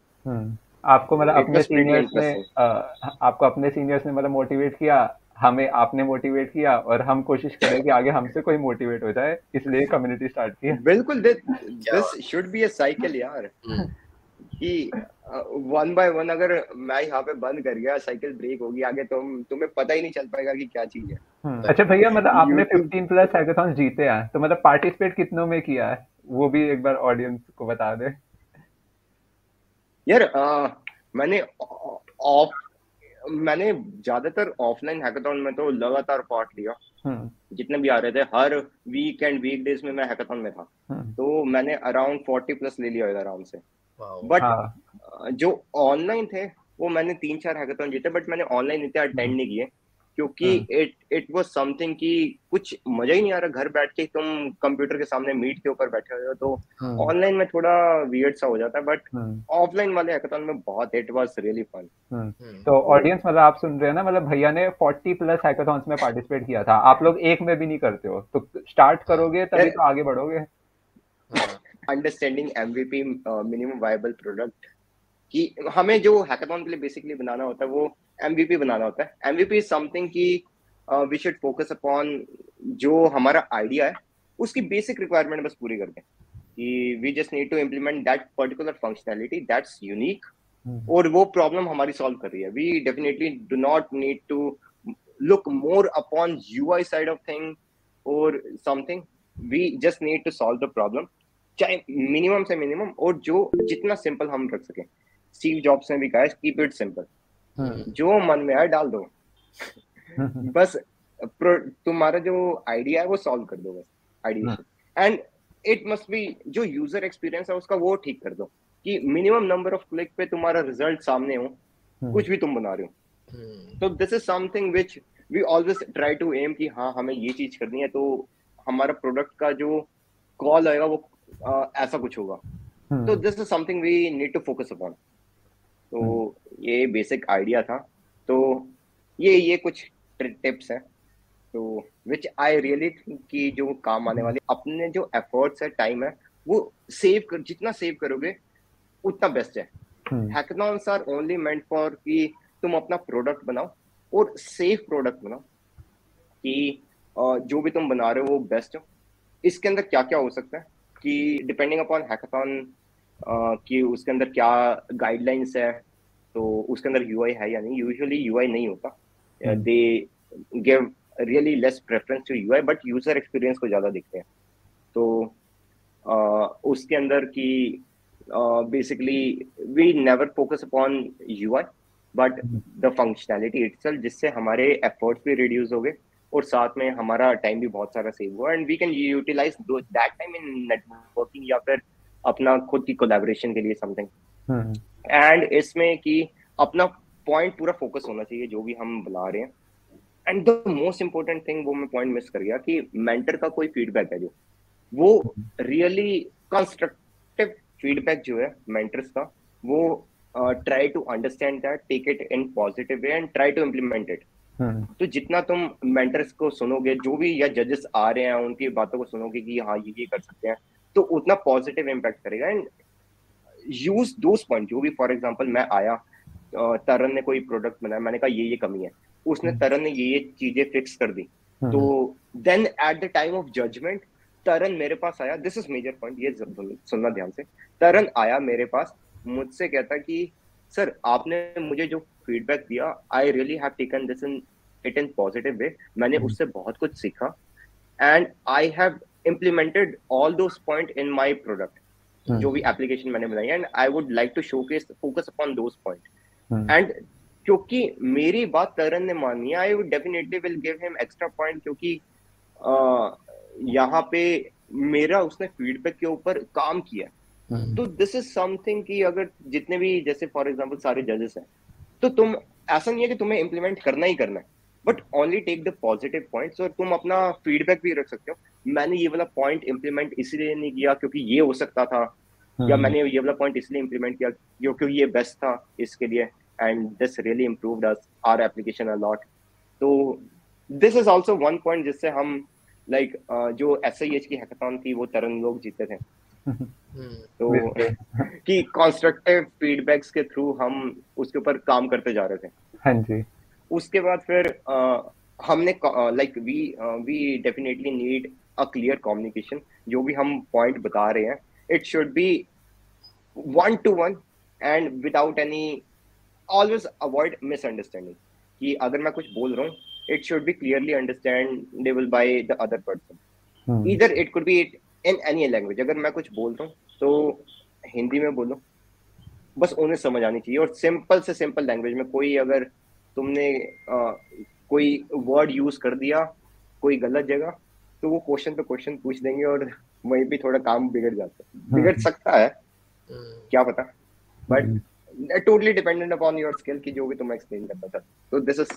आपको मतलब अपने सीनियर्स ने आपको अपने सीनियर्स ने मतलब मोटिवेट किया, हमें आपने मोटिवेट किया, और हम कोशिश करें कि आगे हमसे कोई मोटिवेट हो जाए, इसलिए कम्युनिटी स्टार्ट की। बिल्कुल, this should be a cycle यार, कि 1 by 1 अगर मैं यहाँ पे बंद कर गया, साइकिल ब्रेक होगी, आगे तुम्हें पता ही नहीं चल पाएगा कि क्या चीज है। अच्छा भैया, मतलब आपने 15+ हैकाथॉन्स जीते हैं, तो मतलब पार्टिसिपेट कितनों में किया है, वो भी एक बार ऑडियंस को बता दे। यार मैंने ज्यादातर ऑफलाइन हैकाथॉन में तो लगातार पार्ट लिया, जितने भी आ रहे थे। हर वीक एंड वीकडेज में मैं हैकाथॉन में था, तो मैंने अराउंड 40+ ले लिया आराम से। बट जो ऑनलाइन थे वो मैंने 3-4 हैकाथॉन जीते, बट मैंने ऑनलाइन इतने अटेंड नहीं किए क्योंकि इट वाज समथिंग कि कुछ मजा ही नहीं आ रहा। घर बैठ के तुम कंप्यूटर के सामने मीट के ऊपर बैठे हो, तो ऑनलाइन में थोड़ा वियर्ड सा हो जाता है। बट ऑफलाइन वाले हैकाथॉन में बहुत इट वाज रियली फन। तो ऑडियंस, मतलब आप सुन रहे हैं ना, मतलब भैया ने 40+ हैकाथॉन्स में पार्टिसिपेट किया था, आप लोग एक में भी नहीं करते हो, तो स्टार्ट करोगे तभी तो आगे बढ़ोगे। Understanding MVP minimum viable product, कि हमें जो हैकाथॉन के लिए बेसिकली बनाना होता है वो MVP बनाना होता है। MVP इज समथिंग कि वी शुड फोकस अपॉन जो हमारा आइडिया है उसकी बेसिक रिक्वायरमेंट बस पूरी करते हैं, कि we just need to implement that particular functionality that's unique, और वो प्रॉब्लम हमारी सॉल्व कर रही है। We definitely do not need to look more upon UI side of thing और something, we just need to solve the problem, चाहे minimum से minimum, और जो जितना सिंपल हम रख सकें। स्टीव जॉब्स ने भी कहा है, कीप इट सिंपल, जो मन में आए डाल दो बस तुम्हारा जो आइडिया है वो सॉल्व कर दो, बस idea. And it must be, जो यूजर एक्सपीरियंस है उसका वो ठीक कर दो, कि मिनिमम नंबर ऑफ क्लिक पे तुम्हारा रिजल्ट सामने हो, कुछ भी तुम बना रहे हो। तो this is something which we always try to aim, कि हाँ हमें ये चीज करनी है, तो हमारा प्रोडक्ट का जो कॉल आएगा वो ऐसा कुछ होगा। तो this is something we need to focus upon. तो ये बेसिक आइडिया था। तो ये कुछ टिप्स हैं, तो विच आई रियली थिंक कि जो काम आने वाले। अपने जो एफर्ट्स है, टाइम है, वो जितना सेव करोगे उतना बेस्ट है। Hackathons are only meant for कि तुम अपना प्रोडक्ट बनाओ और सेफ प्रोडक्ट बनाओ, कि जो भी तुम बना रहे हो वो बेस्ट हो। इसके अंदर क्या क्या हो सकता है कि डिपेंडिंग अपॉन हैकाथॉन कि उसके अंदर क्या गाइडलाइंस है, तो उसके अंदर UI है या नहीं। यूजुअली UI नहीं होता, they give really less preference to UI, but user experience को ज्यादा देखते हैं। तो उसके अंदर की basically we never focus upon UI but the functionality itself, जिससे हमारे एफर्ट्स भी रिड्यूस हो गए और साथ में हमारा टाइम भी बहुत सारा सेव हुआ, and we can utilise that time in networking या फिर अपना खुद की कोलैबोरेशन के लिए समथिंग। एंड इसमें कि अपना पॉइंट पूरा फोकस होना चाहिए जो भी हम बुला रहे हैं। And the most important thing, वो मैं पॉइंट मिस कर गया, कि मेंटर का कोई फीडबैक है जो वो रियली कंस्ट्रक्टिव फीडबैक जो है मेंटर्स का, वो try to understand that, take it in positive way and try to implement it. तो जितना तुम मेंटर्स को सुनोगे, जो भी या जजेस आ रहे हैं उनकी बातों को सुनोगे कि हाँ ये कर सकते हैं, तो उतना पॉजिटिव इम्पैक्ट करेगा। एंड यूज दोस पॉइंट, जो भी फॉर एग्जांपल मैं आया, तरन ने कोई प्रोडक्ट बनाया, मैंने कहा ये कमी है, उसने तरन ने ये चीजें फिक्स कर दी, तो then at the time of judgement Taran मेरे पास आया, दिस इज मेजर पॉइंट, ये सुनना ध्यान से। तरन आया मेरे पास, मुझसे कहता कि सर आपने मुझे जो फीडबैक दिया, I really have taken this in positive way, मैंने उससे बहुत कुछ सीखा, and I have implemented all those point in my product, जो भी एप्लीकेशन मैंने बनाई, and I would like to showcase focus upon those point. And क्योंकि मेरी बात तरन ने मानी, I would definitely will give him extra point, क्योंकि यहाँ पे मेरा उसने फीडबैक के ऊपर काम किया। तो दिस इज समथिंग कि अगर जितने भी जैसे फॉर एग्जांपल सारे जजेस हैं, तो तुम ऐसा नहीं है कि तुम्हें इम्प्लीमेंट करना ही करना है, but only take the positive points, और तुम अपना फीडबैक भी रख सकते हो। मैंने ये वाला पॉइंट इम्प्लीमेंट इसलिए नहीं किया क्योंकि ये हो सकता था, या मैंने ये वाला पॉइंट इसलिए इम्प्लीमेंट किया क्योंकि ये बेस्ट था इसके लिए, and this really improved us our application a lot. तो this is also one point जिससे हम लाइक जो SIH की हैकाथॉन थी वो तरन लोग जीते थे। तो कि कंस्ट्रक्टिव फीडबैक्स के थ्रू हम उसके ऊपर काम करते जा रहे थे। हाँ जी। उसके बाद फिर हमने like we definitely need a clear communication. जो भी हम पॉइंट बता रहे हैं, it should be 1-to-1 and without any, always avoid misunderstanding. कि अगर मैं कुछ बोल रहा हूँ, it should be clearly understandable by the other person. Either it could be in any language. अगर मैं कुछ बोल रहा हूँ तो हिंदी में बोलो, बस उन्हें समझ आनी चाहिए, और सिंपल से सिंपल लैंग्वेज में। कोई अगर तुमने कोई वर्ड यूज कर दिया कोई गलत जगह, तो वो क्वेश्चन पे क्वेश्चन पूछ देंगे, और वहीं पे थोड़ा काम बिगड़ जाता है, बिगड़ सकता है, क्या पता, but totally dependent upon your skill कि जो भी तुम एक्सप्लेन करना चाहते। तो this is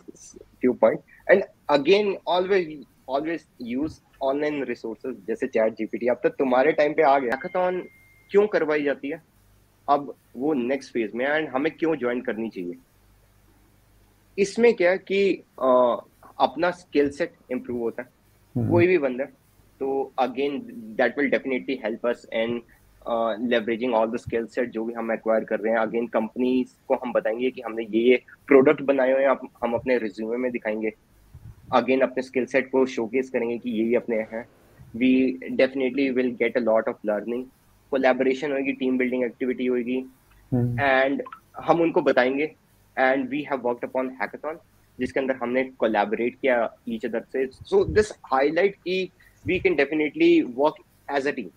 few point, and again always use online resources जैसे ChatGPT। अब तक तुम्हारे टाइम पे आ गया। हैकाथॉन क्यों करवाई जाती है अब वो नेक्स्ट फेज में, एंड हमें क्यों ज्वाइन करनी चाहिए? इसमें क्या कि अपना स्किल सेट इम्प्रूव होता है, कोई भी बंदा, तो again that will definitely help us in leveraging all the skill set जो भी हम एक्वायर कर रहे हैं। अगेन कंपनीज को हम बताएंगे कि हमने ये प्रोडक्ट बनाए हुए हैं, हम अपने रिज्यूमे में दिखाएंगे। अगेन अपने स्किल सेट को शोकेस करेंगे कि ये अपने हैं। We definitely will get a lot of learning, collaboration होगी, टीम बिल्डिंग एक्टिविटी होगी, एंड हम उनको बताएंगे। And we have worked upon hackathon जिसके अंदर हमने कोलैबोरेट किया ईच अदर से। सो दिस हाईलाइट की we can definitely work as a team.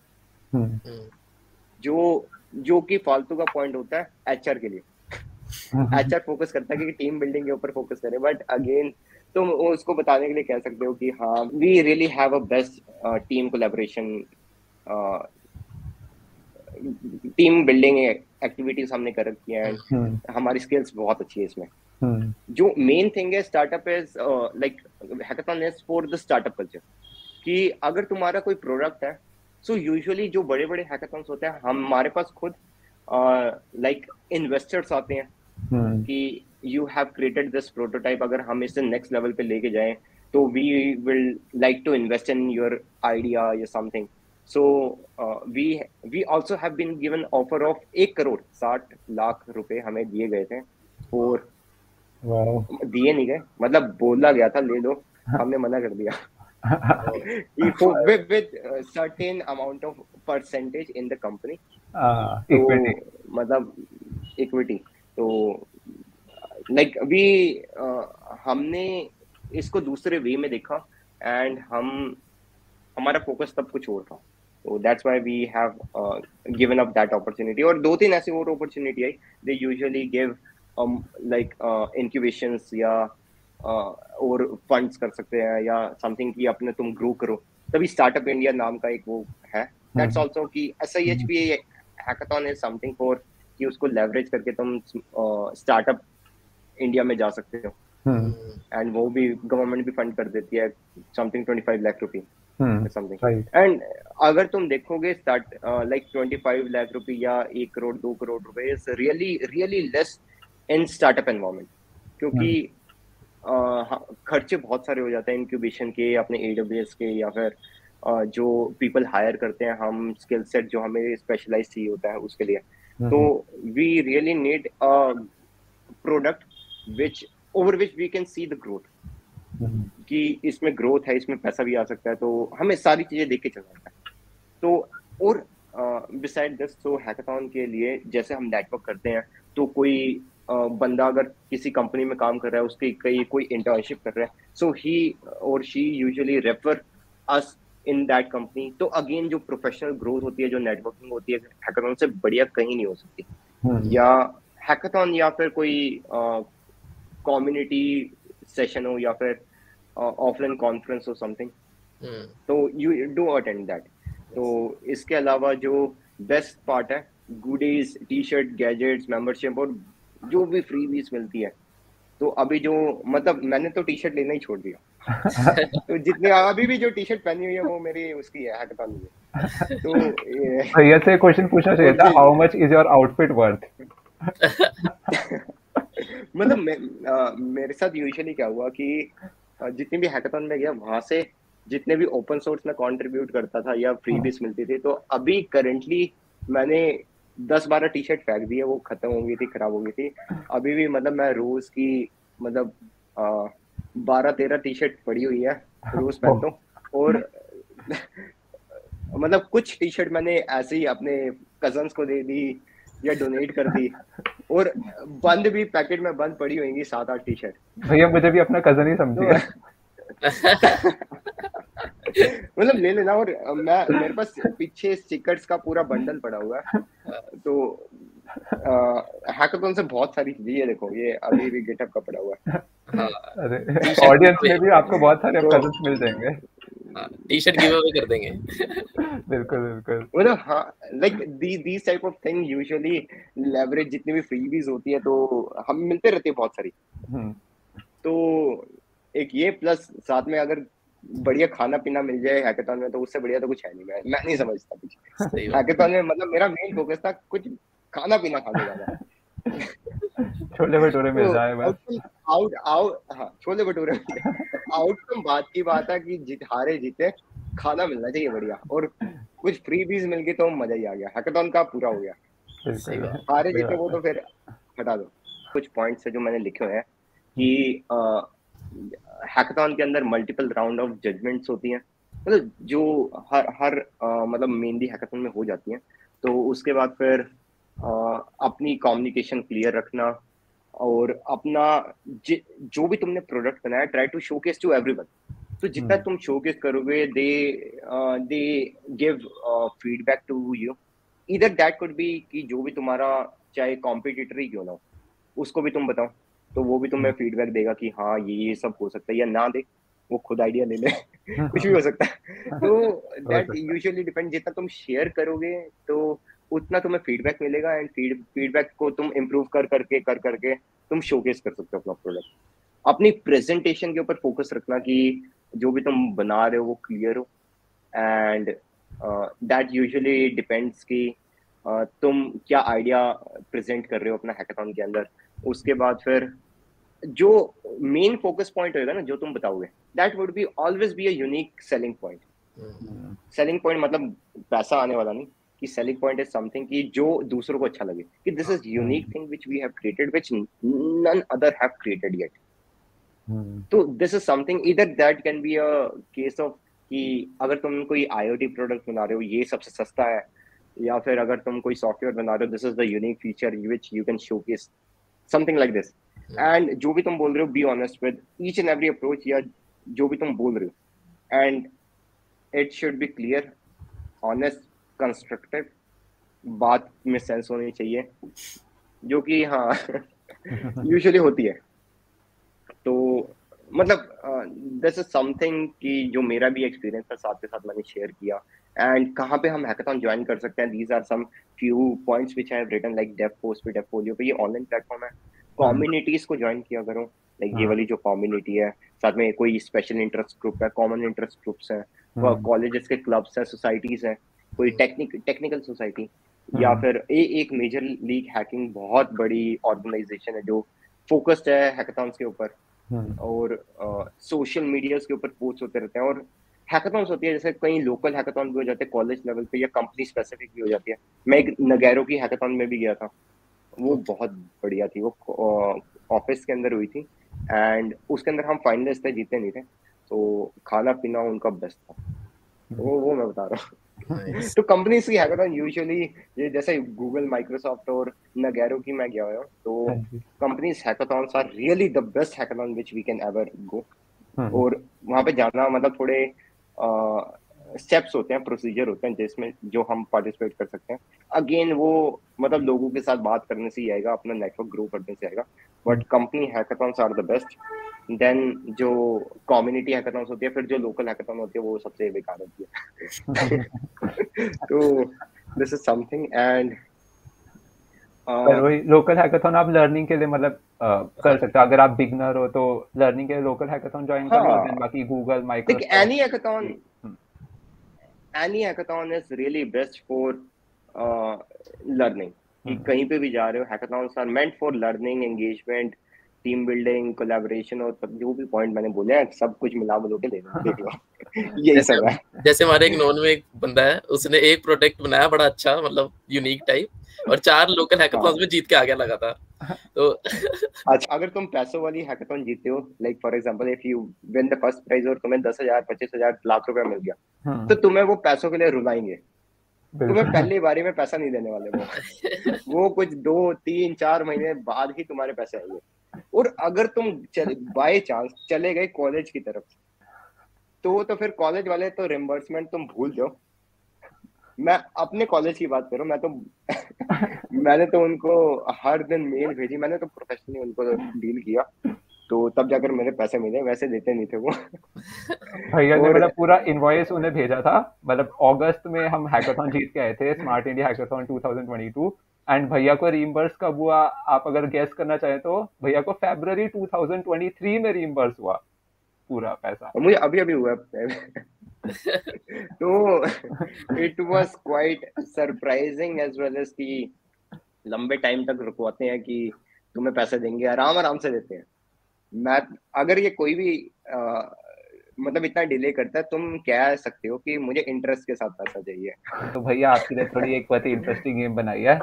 जो कि फालतू का पॉइंट होता है HR के लिए। HR फोकस करता है कि टीम बिल्डिंग के ऊपर फोकस करे, बट अगेन तुम उसको बताने के लिए कह सकते हो कि हाँ we really have a best team collaboration, team building activities हमने कर रखी हैं, हमारी स्किल्स बहुत अच्छी है इसमें। जो मेन थिंग है startup is like hackathon is for the startup culture. कि अगर तुम्हारा कोई प्रोडक्ट है, सो यूजुअली जो बड़े बड़े हैकाथॉन्स होते हैं, हमारे पास खुद लाइक इन्वेस्टर्स आते हैं कि you have created this prototype, अगर हम इसे नेक्स्ट लेवल पे लेके जाएं तो we will like to invest in your idea या something. So we also have been given offer of 1 crore 60 lakh रुपए हमें दिए गए थे, और दिए नहीं गए, मतलब बोला गया था ले लो, हमने मना कर दिया with certain amount of percentage in the company, तो मतलब इक्विटी। तो लाइक वी हमने इसको दूसरे वे में देखा, एंड हमारा फोकस तब कुछ और था, तो that's why we have given up that opportunity. और 2-3 ऐसी और अपॉर्चुनिटी आई, they usually give like incubations या और फंड्स कर सकते हैं या समथिंग कि अपने तुम ग्रो करो, तभी स्टार्टअप इंडिया नाम का एक वो है। दैट्स आल्सो कि SIHP hackathon is something for कि उसको लेवरेज करके तुम स्टार्टअप इंडिया में जा सकते हो, एंड वो भी गवर्नमेंट भी फंड कर देती है समथिंग 25 लाख रुपए समथिंग। राइट। एंड अगर तुम देखोगे स्टार्ट लाइक 25 लाख रुपए या 1 करोड़ 2 करोड़ रुपए is really really less in startup environment, क्योंकि खर्चे बहुत सारे हो जाते हैं इंक्यूबेशन के, अपने AWS के, या फिर जो पीपल हायर करते हैं हम, स्किल सेट जो हमें स्पेशलाइज चाहिए होता है उसके लिए। तो we really need a product which over which we can see the growth, कि इसमें ग्रोथ है, इसमें पैसा भी आ सकता है, तो हमें सारी चीजें देख के चलना है। तो और बिसाइड दिस, तो हैकाथॉन के लिए जैसे हम नेटवर्क करते हैं, तो कोई बंदा अगर किसी कंपनी में काम कर रहा है, उसकी कोई इंटर्नशिप कर रहा है, सो ही और she usually refer us in that company. तो अगेन जो प्रोफेशनल ग्रोथ होती है, जो नेटवर्किंग होती है, हैकाथॉन से बढ़िया कहीं नहीं हो सकती। या हैकाथॉन या फिर कोई कम्युनिटी सेशन हो या फिर ऑफलाइन कॉन्फ्रेंस हो समथिंग, तो यू डू अटेंड दैट। तो इसके अलावा जो बेस्ट पार्ट है, गुडीज, टी-शर्ट, गैजेट्स, मेंबरशिप और जो भी फ्रीबीज मिलती है, तो अभी जो मतलब मैंने तो टी-शर्ट लेना ही छोड़ दिया। तो जितने अभी भी जो टी-शर्ट पहनी हुई है वो मेरी उसकी है, हैकाथॉन में। तो भैया से क्वेश्चन पूछना चाहिए था, how much is your outfit worth? मतलब मेरे साथ यूजुअली क्या हुआ कि जितनी भी हैकाथॉन में गया, वहां से जितने भी ओपन सोर्स में कंट्रीब्यूट करता था या फ्रीबीज मिलती थी, तो अभी करंटली मैंने 10-12 टी-शर्ट फेंक दी है, वो खत्म हो गई थी, खराब हो गई थी। अभी भी मतलब मैं रोज की मतलब 12-13 टी-शर्ट पड़ी हुई है, रोज पहनता हूँ। और मतलब कुछ टी-शर्ट मैंने ऐसे ही अपने कजन्स को दे दी या डोनेट कर दी, और बंद भी पैकेट में बंद पड़ी होंगी 7-8 टी-शर्ट। भैया मुझे भी अपना कजन ही समझिए। मतलब ले लेना। और मेरे पास पीछे स्टिकर्स का पूरा बंडल पड़ा हुआ है। तो हैकाथॉन से बहुत सारी चीजें, ये देखो, ये अभी भी गेटअप का पड़ा हुआ है। अरे ऑडियंस में भी आपको बहुत सारे कजन्स मिल जाएंगे। टी-शर्ट गिव अवे कर देंगे। बिल्कुल बिल्कुल। मतलब हाँ, like these type of thing usually leverage जितनी भी फ्रीबीज होती है, तो हम मिलते रहती है बहुत सारी। तो एक ये प्लस साथ में अगर बढ़िया खाना पीना मिल जाए हैकाथॉन में, तो उससे बढ़िया तो कुछ है नहीं। मैं नहीं समझता कुछ हैकाथॉन में। मतलब मेरा मेन फोकस था कुछ खाना पीना खाने जाना। छोले भटूरे मिल जाए बस। हाँ, छोले भटूरे आउटकम बात की बात है कि हारे जीते खाना मिलना चाहिए बढ़िया, और कुछ फ्रीबीज मिल गई तो मजा ही आ गया, हैकाथॉन का पूरा हो गया। हारे जीते वो तो फिर हटा दो। कुछ पॉइंट्स है जो मैंने लिखे हुए हैं कि हैकाथॉन के अंदर मल्टीपल राउंड ऑफ जजमेंट्स होती हैं, मतलब जो हर मतलब मेनली हैकाथॉन में हो जाती हैं। तो उसके बाद फिर अपनी कम्युनिकेशन क्लियर रखना, और अपना जो भी तुमने प्रोडक्ट बनाया, try to showcase to everyone. तो जितना तुम शोकेस करोगे, they give feedback to you. Either that could be कि जो भी तुम्हारा चाहे कॉम्पिटिटर ही क्यों ना हो, उसको भी तुम बताओ, तो वो भी तुम्हें फीडबैक देगा कि हाँ ये सब हो सकता है, या ना दे, वो खुद आइडिया ले ले। कुछ भी हो सकता है। तो दैट यूजुअली डिपेंड, जितना तुम शेयर करोगे तो उतना तुम्हें फीडबैक मिलेगा, एंड फीडबैक को तुम इम्प्रूव कर करके तुम शोकेस कर सकते हो अपना प्रोडक्ट। अपनी प्रेजेंटेशन के ऊपर फोकस रखना कि जो भी तुम बना रहे हो वो क्लियर हो, एंड दैट यूजुअली डिपेंड्स कि तुम क्या आइडिया प्रेजेंट कर रहे हो अपना हैकाथॉन के अंदर। उसके बाद फिर जो मेन फोकस पॉइंट होगा ना, जो तुम बताओगे, that would be always be a unique selling point. Selling point मतलब पैसा आने वाला नहीं, कि सेलिंग पॉइंट इज समथिंग कि जो दूसरों को अच्छा लगे, कि this is unique thing which we have created which none other have created yet. तो this is something, either that can be a case of कि अगर तुम कोई IoT प्रोडक्ट बना रहे हो, ये सबसे सस्ता है, या फिर अगर तुम कोई सॉफ्टवेयर बना रहे हो, this is the unique feature which you can showcase, something like this. And जो भी तुम बोल रहे हो, be honest with each and every approach, या जो भी तुम बोल रहे हो, and it should B clear, honest, constructive, बात में सेंस होनी चाहिए, जो कि हाँ यूजुअली होती है। तो मतलब दिस इज समथिंग कि जो मेरा भी एक्सपीरियंस था, साथ के साथ मैंने शेयर किया। एंड कहाँ पे हम हैकाथॉन ज्वाइन कर सकते हैं, these are some few points which I have written, like dev post पे, डेवफोलियो पे, ये ऑनलाइन प्लेटफॉर्म है। कम्युनिटीज को ज्वाइन किया करो, लाइक ये वाली जो कम्युनिटी है, साथ में कोई स्पेशल इंटरेस्ट ग्रुप है, कॉमन इंटरेस्ट ग्रुप्स हैं, कॉलेजेस के क्लब्स हैं, सोसाइटीज हैं, कोई टेक्निकल सोसाइटी, या फिर एक मेजर लीग हैकिंग बहुत बड़ी ऑर्गेनाइजेशन है जो फोकस्ड है हैकाथॉन्स के ऊपर, और सोशल मीडिया के ऊपर पोस्ट होते रहते हैं। और हैकाथॉन्स होती है, जैसे कई लोकल हैकाथॉन भी हो जाते हैं कॉलेज लेवल पे, या कंपनी स्पेसिफिक भी हो जाती है। मैं एक नगैरो की हैकाथॉन में भी गया था, वो बहुत बढ़िया थी, वो ऑफिस के अंदर हुई थी, एंड उसके अंदर हम फाइनलिस्ट थे, जीते नहीं थे, तो खाना पीना उनका बेस्ट था, वो मैं बता रहा हूँ। तो कंपनीज की हैकाथॉन यूजुअली, ये जैसे गूगल, माइक्रोसॉफ्ट और नगैरो की मैं गया हुआ हूँ, तो companies hackathons are really the best hackathon which we can ever go. और वहां पे जाना मतलब थोड़े स्टेप्स होते हैं, प्रोसीजर होते हैं जिसमें जो हम पार्टिसिपेट कर सकते हैं। अगेन वो मतलब लोगों के साथ बात करने से ही आएगा, अपना नेटवर्क ग्रो करने से आएगा, but company hackathons are the best. Then जो कम्युनिटी हैकाथॉन्स होती है, फिर जो लोकल हैकाथॉन होती है वो सबसे बेकार होती है। तो दिस इज समथिंग। एंड पर वही लोकल हैकाथॉन आप लर्निंग के लिए मतलब कर सकते हो, अगर आप बिगनर हो तो लर्निंग के लिए लोकल हैकाथॉन ज्वाइन कर लो, देन बाकी Google, Microsoft, any hackathon is really best for learning, कि कहीं पे भी जा रहे हो, hackathons are meant for learning, engagement, team building, collaboration, और जो भी पॉइंट मैंने बोले हैं सब कुछ मिला मिलो के देख लो। यही सब है। जैसे हमारे एक नॉन में एक बंदा है, उसने एक प्रोडक्ट बनाया बड़ा अच्छा, मतलब यूनिक टाइप, और 4 लोकल हैकाथॉन्स में जीत के आ गया लगातार। तो अच्छा, अगर तुम पैसों वाली हैकाथॉन जीते हो, like for example if you win the first prize और तुम्हें 10,000, 25,000, लाख रुपया मिल गया, तो तुम्हें वो पैसों के लिए रुलाएंगे, तुम्हें पहली बारी में पैसा नहीं देने वाले वो कुछ 2, 3, 4 महीने बाद ही तुम्हारे पैसे आएंगे। और अगर तुम बाय चांस चले गए कॉलेज की तरफ, तो फिर कॉलेज वाले तो रिम्बर्समेंट तुम भूल जाओ। मैं अपने कॉलेज की बात करूं, मैं तो मैंने तो उनको हर दिन मेल भेजी, मैंने तो प्रोफेशनली उनको डील किया, तो तब जाकर मेरे पैसे मिले, वैसे देते नहीं थे वो। भैया ने मतलब पूरा इनवॉइस उन्हें भेजा था, मतलब अगस्त में हम हैकाथॉन जीत के आए थे, स्मार्ट इंडिया हैकाथॉन 2022, एंड भैया को रीइंबर्स कब हुआ आप अगर गेस करना चाहें तो भैया को फरवरी 2023 में रीइंबर्स हुआ पूरा पैसा। मुझे अभी अभी हुआ तो it was quite surprising as well as कि लंबे टाइम तक रुकवाते हैं कि तुम्हें पैसे देंगे, आराम आराम से देते हैं। मैं अगर ये कोई भी मतलब इतना डिले करता है, तुम कह सकते हो कि मुझे इंटरेस्ट के साथ पैसा चाहिए। तो भैया आपके लिए थोड़ी एक बहुत ही इंटरेस्टिंग गेम बनाई है।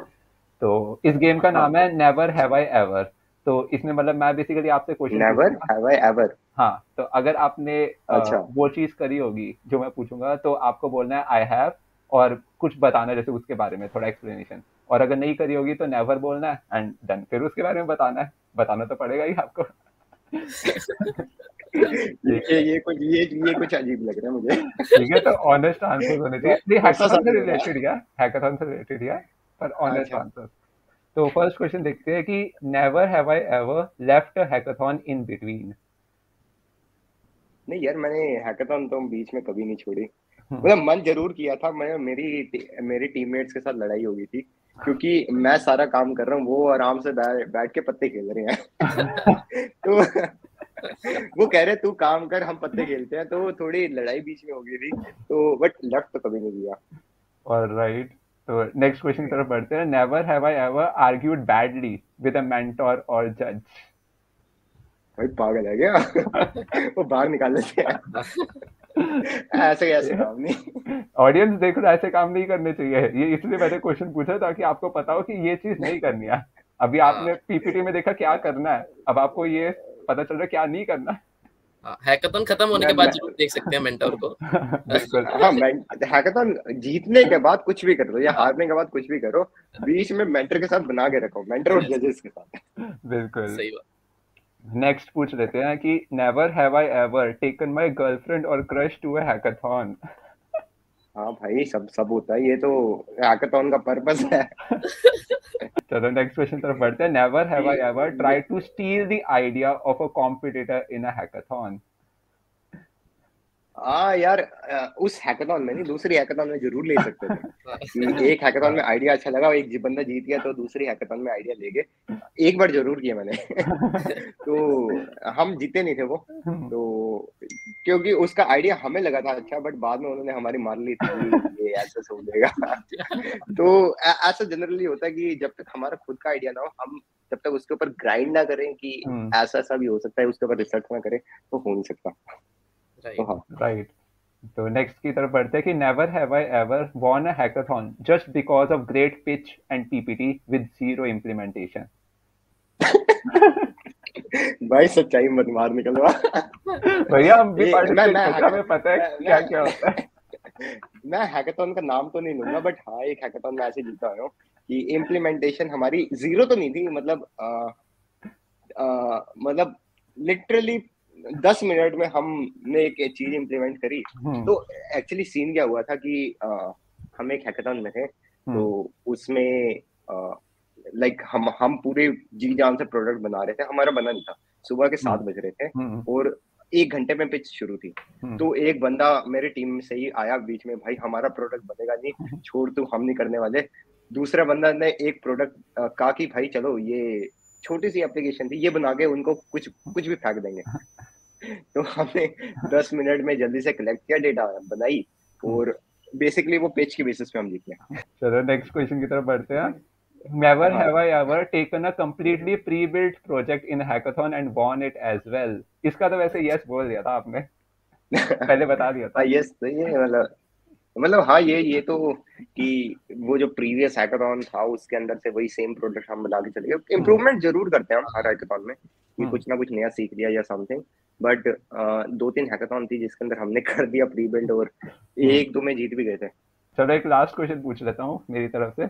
तो इस गेम का नाम है नेवर हैव आई एवर। तो इसमें मतलब मैं बेसिकली आपसे question never have I ever. हाँ, तो अगर आपने वो चीज करी होगी जो मैं पूछूंगा तो आपको बोलना है आई हैव, और कुछ बताना जैसे उसके बारे में थोड़ा एक्सप्लेनेशन, और अगर नहीं करी होगी तो नेवर बोलना है एंड देन फिर उसके बारे में बताना है, बताना तो पड़ेगा ही आपको। ये कुछ अजीब लग रहा है मुझे। ठीक है, तो ऑनेस्ट आंसर होने चाहिए, हैकाथॉन से रिलेटेड है, हैकाथॉन से रिलेटेड है, पर ऑनेस्ट आंसर। तो फर्स्ट क्वेश्चन देखते हैं कि never have I ever left a hackathon in between. नहीं यार, मैंने हैकाथॉन तो बीच में कभी नहीं छोड़ी, मतलब मन जरूर किया था। मैं मेरी टीममेट्स के साथ लड़ाई हो गई थी, क्योंकि मैं सारा काम कर रहा हूँ, वो आराम से बैठ के पत्ते खेल रहे हैं। तो वो कह रहे तू काम कर, हम पत्ते खेलते हैं, तो थोड़ी लड़ाई बीच में हो गई थी, तो बट लेफ्ट तो कभी नहीं किया। ऑलराइट, तो नेक्स्ट क्वेश्चन की तरफ बढ़ते हैं। Never have I ever argued badly with a mentor और जज। भाई पागल है क्या? वो बाहर निकाल लेते हैं। ऐसे काम नहीं। ऑडियंस देखो, ऐसे काम नहीं करने चाहिए, ये इसलिए मैंने क्वेश्चन पूछा ताकि आपको पता हो कि ये चीज नहीं करनी है। अभी आपने पीपीटी में देखा क्या करना है, अब आपको ये पता चल रहा है क्या नहीं करना। हैकाथॉन खत्म होने के बाद जरूर देख सकते हैं मेंटर को। बिल्कुल। हाँ, हैकाथॉन जीतने के बाद कुछ भी कर दो या हारने के बाद कुछ भी करो, बीच में मेंटर के साथ बना के रखो, मेंटर और जजेस के साथ। बिल्कुल सही बात। नेक्स्ट पूछ लेते हैं कि never have I ever taken my girlfriend और क्रश टू अ हैकाथॉन। हाँ भाई, सब सब होता है, ये तो हैकाथॉन का पर्पस है। चलो नेक्स्ट क्वेश्चन तरफ बढ़ते हैं। नेवर हैव आई एवर ये try to steal the idea of a competitor in a hackathon. हाँ यार, उस हैकाथॉन में नहीं, दूसरी हैकाथॉन में जरूर ले सकते थे हाँ, कि एक हैकाथॉन में आइडिया अच्छा लगा, एक बंदा जीत गया तो दूसरी हैकाथॉन में आइडिया ले गए। एक बार जरूर किया मैंने। तो हम जीते नहीं थे वो, तो क्योंकि उसका आइडिया हमें लगा था अच्छा, बट बाद में उन्होंने हमारी मान ली थी कि ये ऐसा हो जाएगा। तो ऐसा जनरली होता है कि जब तक हमारा खुद का आइडिया ना हो, हम जब तक उसके ऊपर ग्राइंड ना करें कि ऐसा ऐसा भी हो सकता है, उसके ऊपर रिसर्च ना करें, तो हो नहीं सकता। तो राइट। हाँ, राइट। तो नेक्स्ट की तरफ बढ़ते हैं कि never have I ever von a hackathon just because of great pitch and PPT with zero implementation. भाई सच्चाई मत मार, निकलवा। भैया हम भी ये पार्टिसिपेट करते हैं, हमें पता है क्या क्या होता है। मैं हैकाथॉन का नाम तो नहीं लूंगा, बट हाँ, एक हैकाथॉन में ऐसे जीता हूँ कि इम्प्लीमेंटेशन हमारी जीरो तो नहीं थी, मतलब मतलब लिटरली 10 मिनट में हमने एक चीज इम्प्लीमेंट करी। तो एक्चुअली सीन क्या हुआ था कि हम एक हैकाथॉन में थे, तो उसमें लाइक हम पूरे जी जान से प्रोडक्ट बना रहे थे, हमारा बना नहीं था। सुबह के 7 बज रहे थे और 1 घंटे में पिच शुरू थी। तो एक बंदा मेरे टीम से ही आया बीच में, भाई हमारा प्रोडक्ट बनेगा नहीं, छोड़ तू, हम नहीं करने वाले। दूसरा बंदा ने एक प्रोडक्ट कहा कि भाई चलो, ये छोटी सी एप्लीकेशन थी, ये बना के उनको कुछ कुछ भी फेंक देंगे। तो हमने 10 मिनट में जल्दी से कलेक्ट किया, डेटा बनाई, और बेसिकली वो पेज के बेसिस पे हम जीत गए। चलो नेक्स्ट क्वेश्चन की तरफ बढ़ते हैं। नेवर हाँ। Have I ever taken a completely pre built project in hackathon and won it as well. इसका तो वैसे यस बोल दिया था आपने, पहले बता दिया था। यस, तो ये मतलब हाँ, ये तो कि वो जो प्रीवियस हैकाथॉन था उसके अंदर से वही सेम प्रोडक्ट हम बना के चले गए। इम्प्रूवमेंट जरूर करते हैं हम हर हैकाथॉन में, कि कुछ ना कुछ नया सीख लिया या समथिंग, बट 2-3 हैकाथॉन थी जिसके अंदर हमने कर दिया प्री बिल्ड, और 1-2 में जीत भी गए थे। चलो एक लास्ट क्वेश्चन पूछ लेता हूँ मेरी तरफ से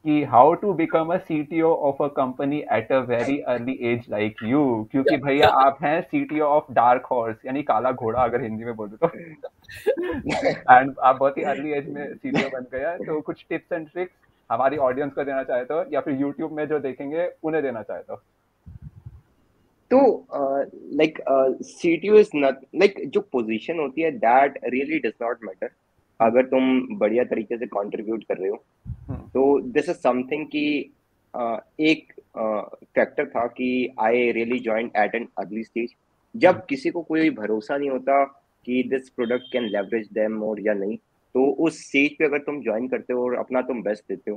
कि how to become a CTO of a company at a very early age like you. क्योंकि भैया आप हैं सीटीओ ऑफ डार्क हॉर्स, यानी काला घोड़ा अगर हिंदी में बोले तो। एंड आप बहुत ही अर्ली एज में सीटीओ बन गए हैं, तो कुछ टिप्स एंड ट्रिक्स हमारी ऑडियंस को देना चाहे तो, या फिर यूट्यूब में जो देखेंगे उन्हें देना चाहे तो like CTO is not like, जो पोजीशन होती है that really does not matter, अगर तुम बढ़िया तरीके से कंट्रीब्यूट कर रहे हो। तो दिस इज समथिंग कि एक फैक्टर था कि I really join at an early stage, जब किसी को कोई भरोसा नहीं होता कि this product can leverage them और या नहीं। तो उस स्टेज पे अगर तुम ज्वाइन करते हो और अपना तुम बेस्ट देते हो,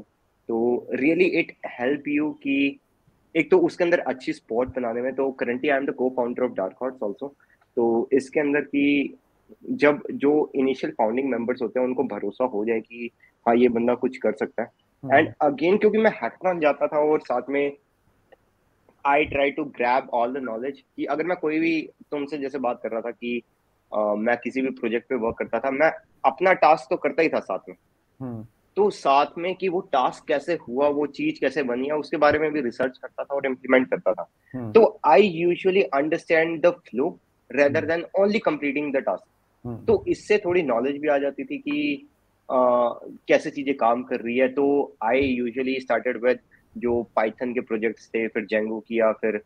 तो रियली इट हेल्प यू कि एक तो उसके अंदर अच्छी स्पॉट बनाने में। तो करंटली आई एम द को founder of dark horse also. तो इसके अंदर की जब जो इनिशियल फाउंडिंग मेंबर्स होते हैं उनको भरोसा हो जाए कि हाँ, ये बंदा कुछ कर सकता है। एंड अगेन, क्योंकि मैं हैकाथॉन जाता था और साथ में I try to grab all the knowledge, कि अगर मैं कोई भी तुमसे जैसे बात कर रहा था कि मैं किसी भी प्रोजेक्ट पे वर्क करता था, मैं अपना टास्क तो करता ही था साथ में, तो साथ में कि वो टास्क कैसे हुआ, वो चीज कैसे बनी है, उसके बारे में भी रिसर्च करता था और इम्प्लीमेंट करता था। तो I usually understand the flow rather than only completing the task. तो इससे थोड़ी नॉलेज भी आ जाती थी कि कैसे चीजें काम कर रही है। तो आई यूजुअली स्टार्टेड विद जो पाइथन के प्रोजेक्ट्स थे, फिर जेंगो किया, फिर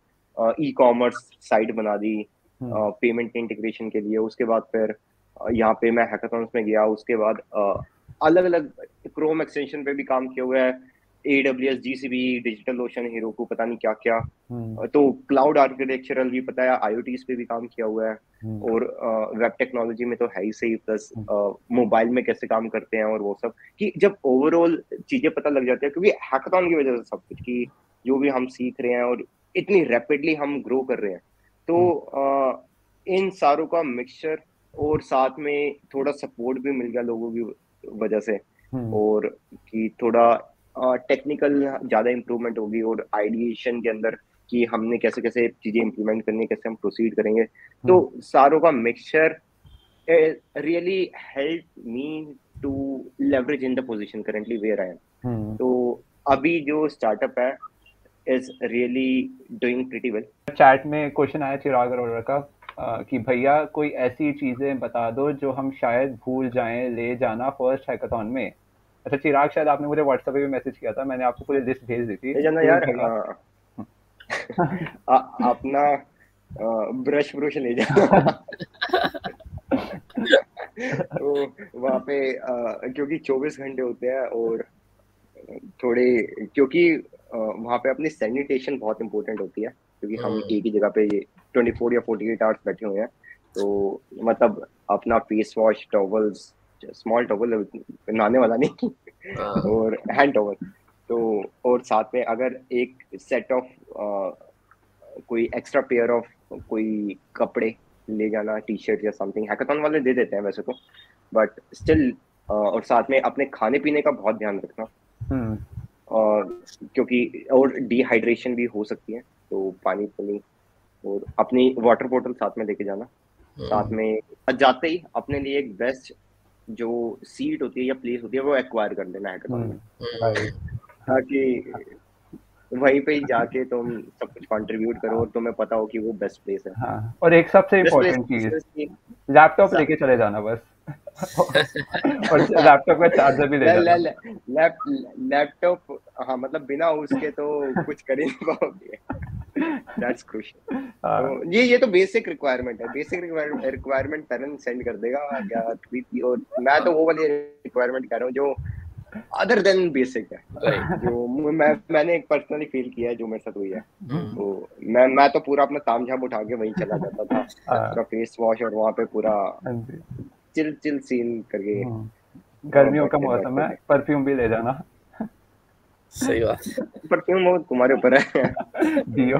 ई कॉमर्स साइट बना दी पेमेंट इंटीग्रेशन के लिए। उसके बाद फिर यहाँ पे मैं हैकाथॉन्स में गया, उसके बाद अलग अलग क्रोम एक्सटेंशन पे भी काम किया हुआ है, AWS, GCP, digital ocean, Heroku, पता नहीं क्या क्या। तो क्लाउड आर्किटेक्चरल भी पता है, IoTs पे भी काम किया हुआ है, और वेब टेक्नोलॉजी में तो है ही सही, प्लस मोबाइल में कैसे काम करते हैं और वो सब, कि जब ओवरऑल चीजें पता लग जाती है, क्योंकि हैकाथॉन की वजह से सब कुछ, कि जो भी हम सीख रहे हैं और इतनी रैपिडली हम ग्रो कर रहे हैं। तो इन सारों का मिक्सचर और साथ में थोड़ा सपोर्ट भी मिल गया लोगों की वजह से, और कि थोड़ा टेक्निकल ज्यादा इंप्रूवमेंट होगी, और आइडिएशन के अंदर कि हमने कैसे कैसे चीजें इंप्लीमेंट करनी है, कैसे हम प्रोसीड करेंगे। तो सारों का mixture really help me to leverage in the position currently where I am. तो अभी जो स्टार्टअप है is really doing pretty well. Chat में क्वेश्चन आया चिराग अरोड़ा का कि भैया कोई ऐसी चीजें बता दो जो हम शायद भूल जाएं ले जाना फर्स्ट हैकाथॉन में। अच्छा चिराग, शायद आपने मुझे व्हाट्सएप पे भी मैसेज किया था, मैंने आपको पूरी लिस्ट भेज दी थी ले जाना कि यार। भैया अपना ब्रश ब्रश ले जाना। तो वहाँ पे क्योंकि 24 घंटे होते हैं और थोड़े, क्योंकि वहाँ पे अपनी सैनिटेशन बहुत इंपॉर्टेंट होती है, क्योंकि हम एक ही जगह पे 24 या 48 आवर्स बैठे हुए हैं। तो मतलब अपना face wash, towels, small towel, नहाने वाला नहीं, और हैंड टॉवल, तो और साथ में अगर एक सेट ऑफ कोई एक्स्ट्रा पेयर ऑफ कोई कपड़े ले जाना, टी शर्ट या समथिंग। हैकाथॉन वाले दे देते हैं वैसे तो, बट स्टिल। और साथ में अपने खाने पीने का बहुत ध्यान रखना, क्योंकि और डिहाइड्रेशन भी हो सकती है, तो पानी पुनी और अपनी वाटर बोतल साथ में लेके जाना। साथ में जाते ही अपने लिए एक बेस्ट जो सीट होती है या प्लेस होती है वो एक्वायर कर लेना हैकाथॉन में, ताकि वहीं पे ही जाके तुम सब कुछ कंट्रीब्यूट करो और तुम्हें पता हो कि वो बेस्ट प्लेस है। हाँ, और एक सबसे इम्पोर्टेंट चीज, लैपटॉप लेके चले जाना बस। और लैपटॉप का चार्जर भी ले जाना। लैपटॉप, हाँ, मतलब बिना उसके तो कुछ कर ही नहीं पाओगे। That's crucial. तो ये तो बेसिक रिक्वायरमेंट है। बेसिक रिक्वायरमेंट तरन सेंड कर देगा या ट्वीट, और मैं तो वो वाली रिक्वायरमेंट कर रहा हूँ जो अदर देन बेसिक है, जो मैंने एक पर्सनली फील किया है, जो मेरे साथ हुई है। तो मैं तो पूरा अपना तामझाम उठा के वहीं चला जाता था, पूरा फेस वॉश, और वहाँ पे पूरा चिल सीन करके। गर्मियों का मौसम है, परफ्यूम भी ले जाना। सही बात। परफ्यूम वो तुम्हारे ऊपर है। डियो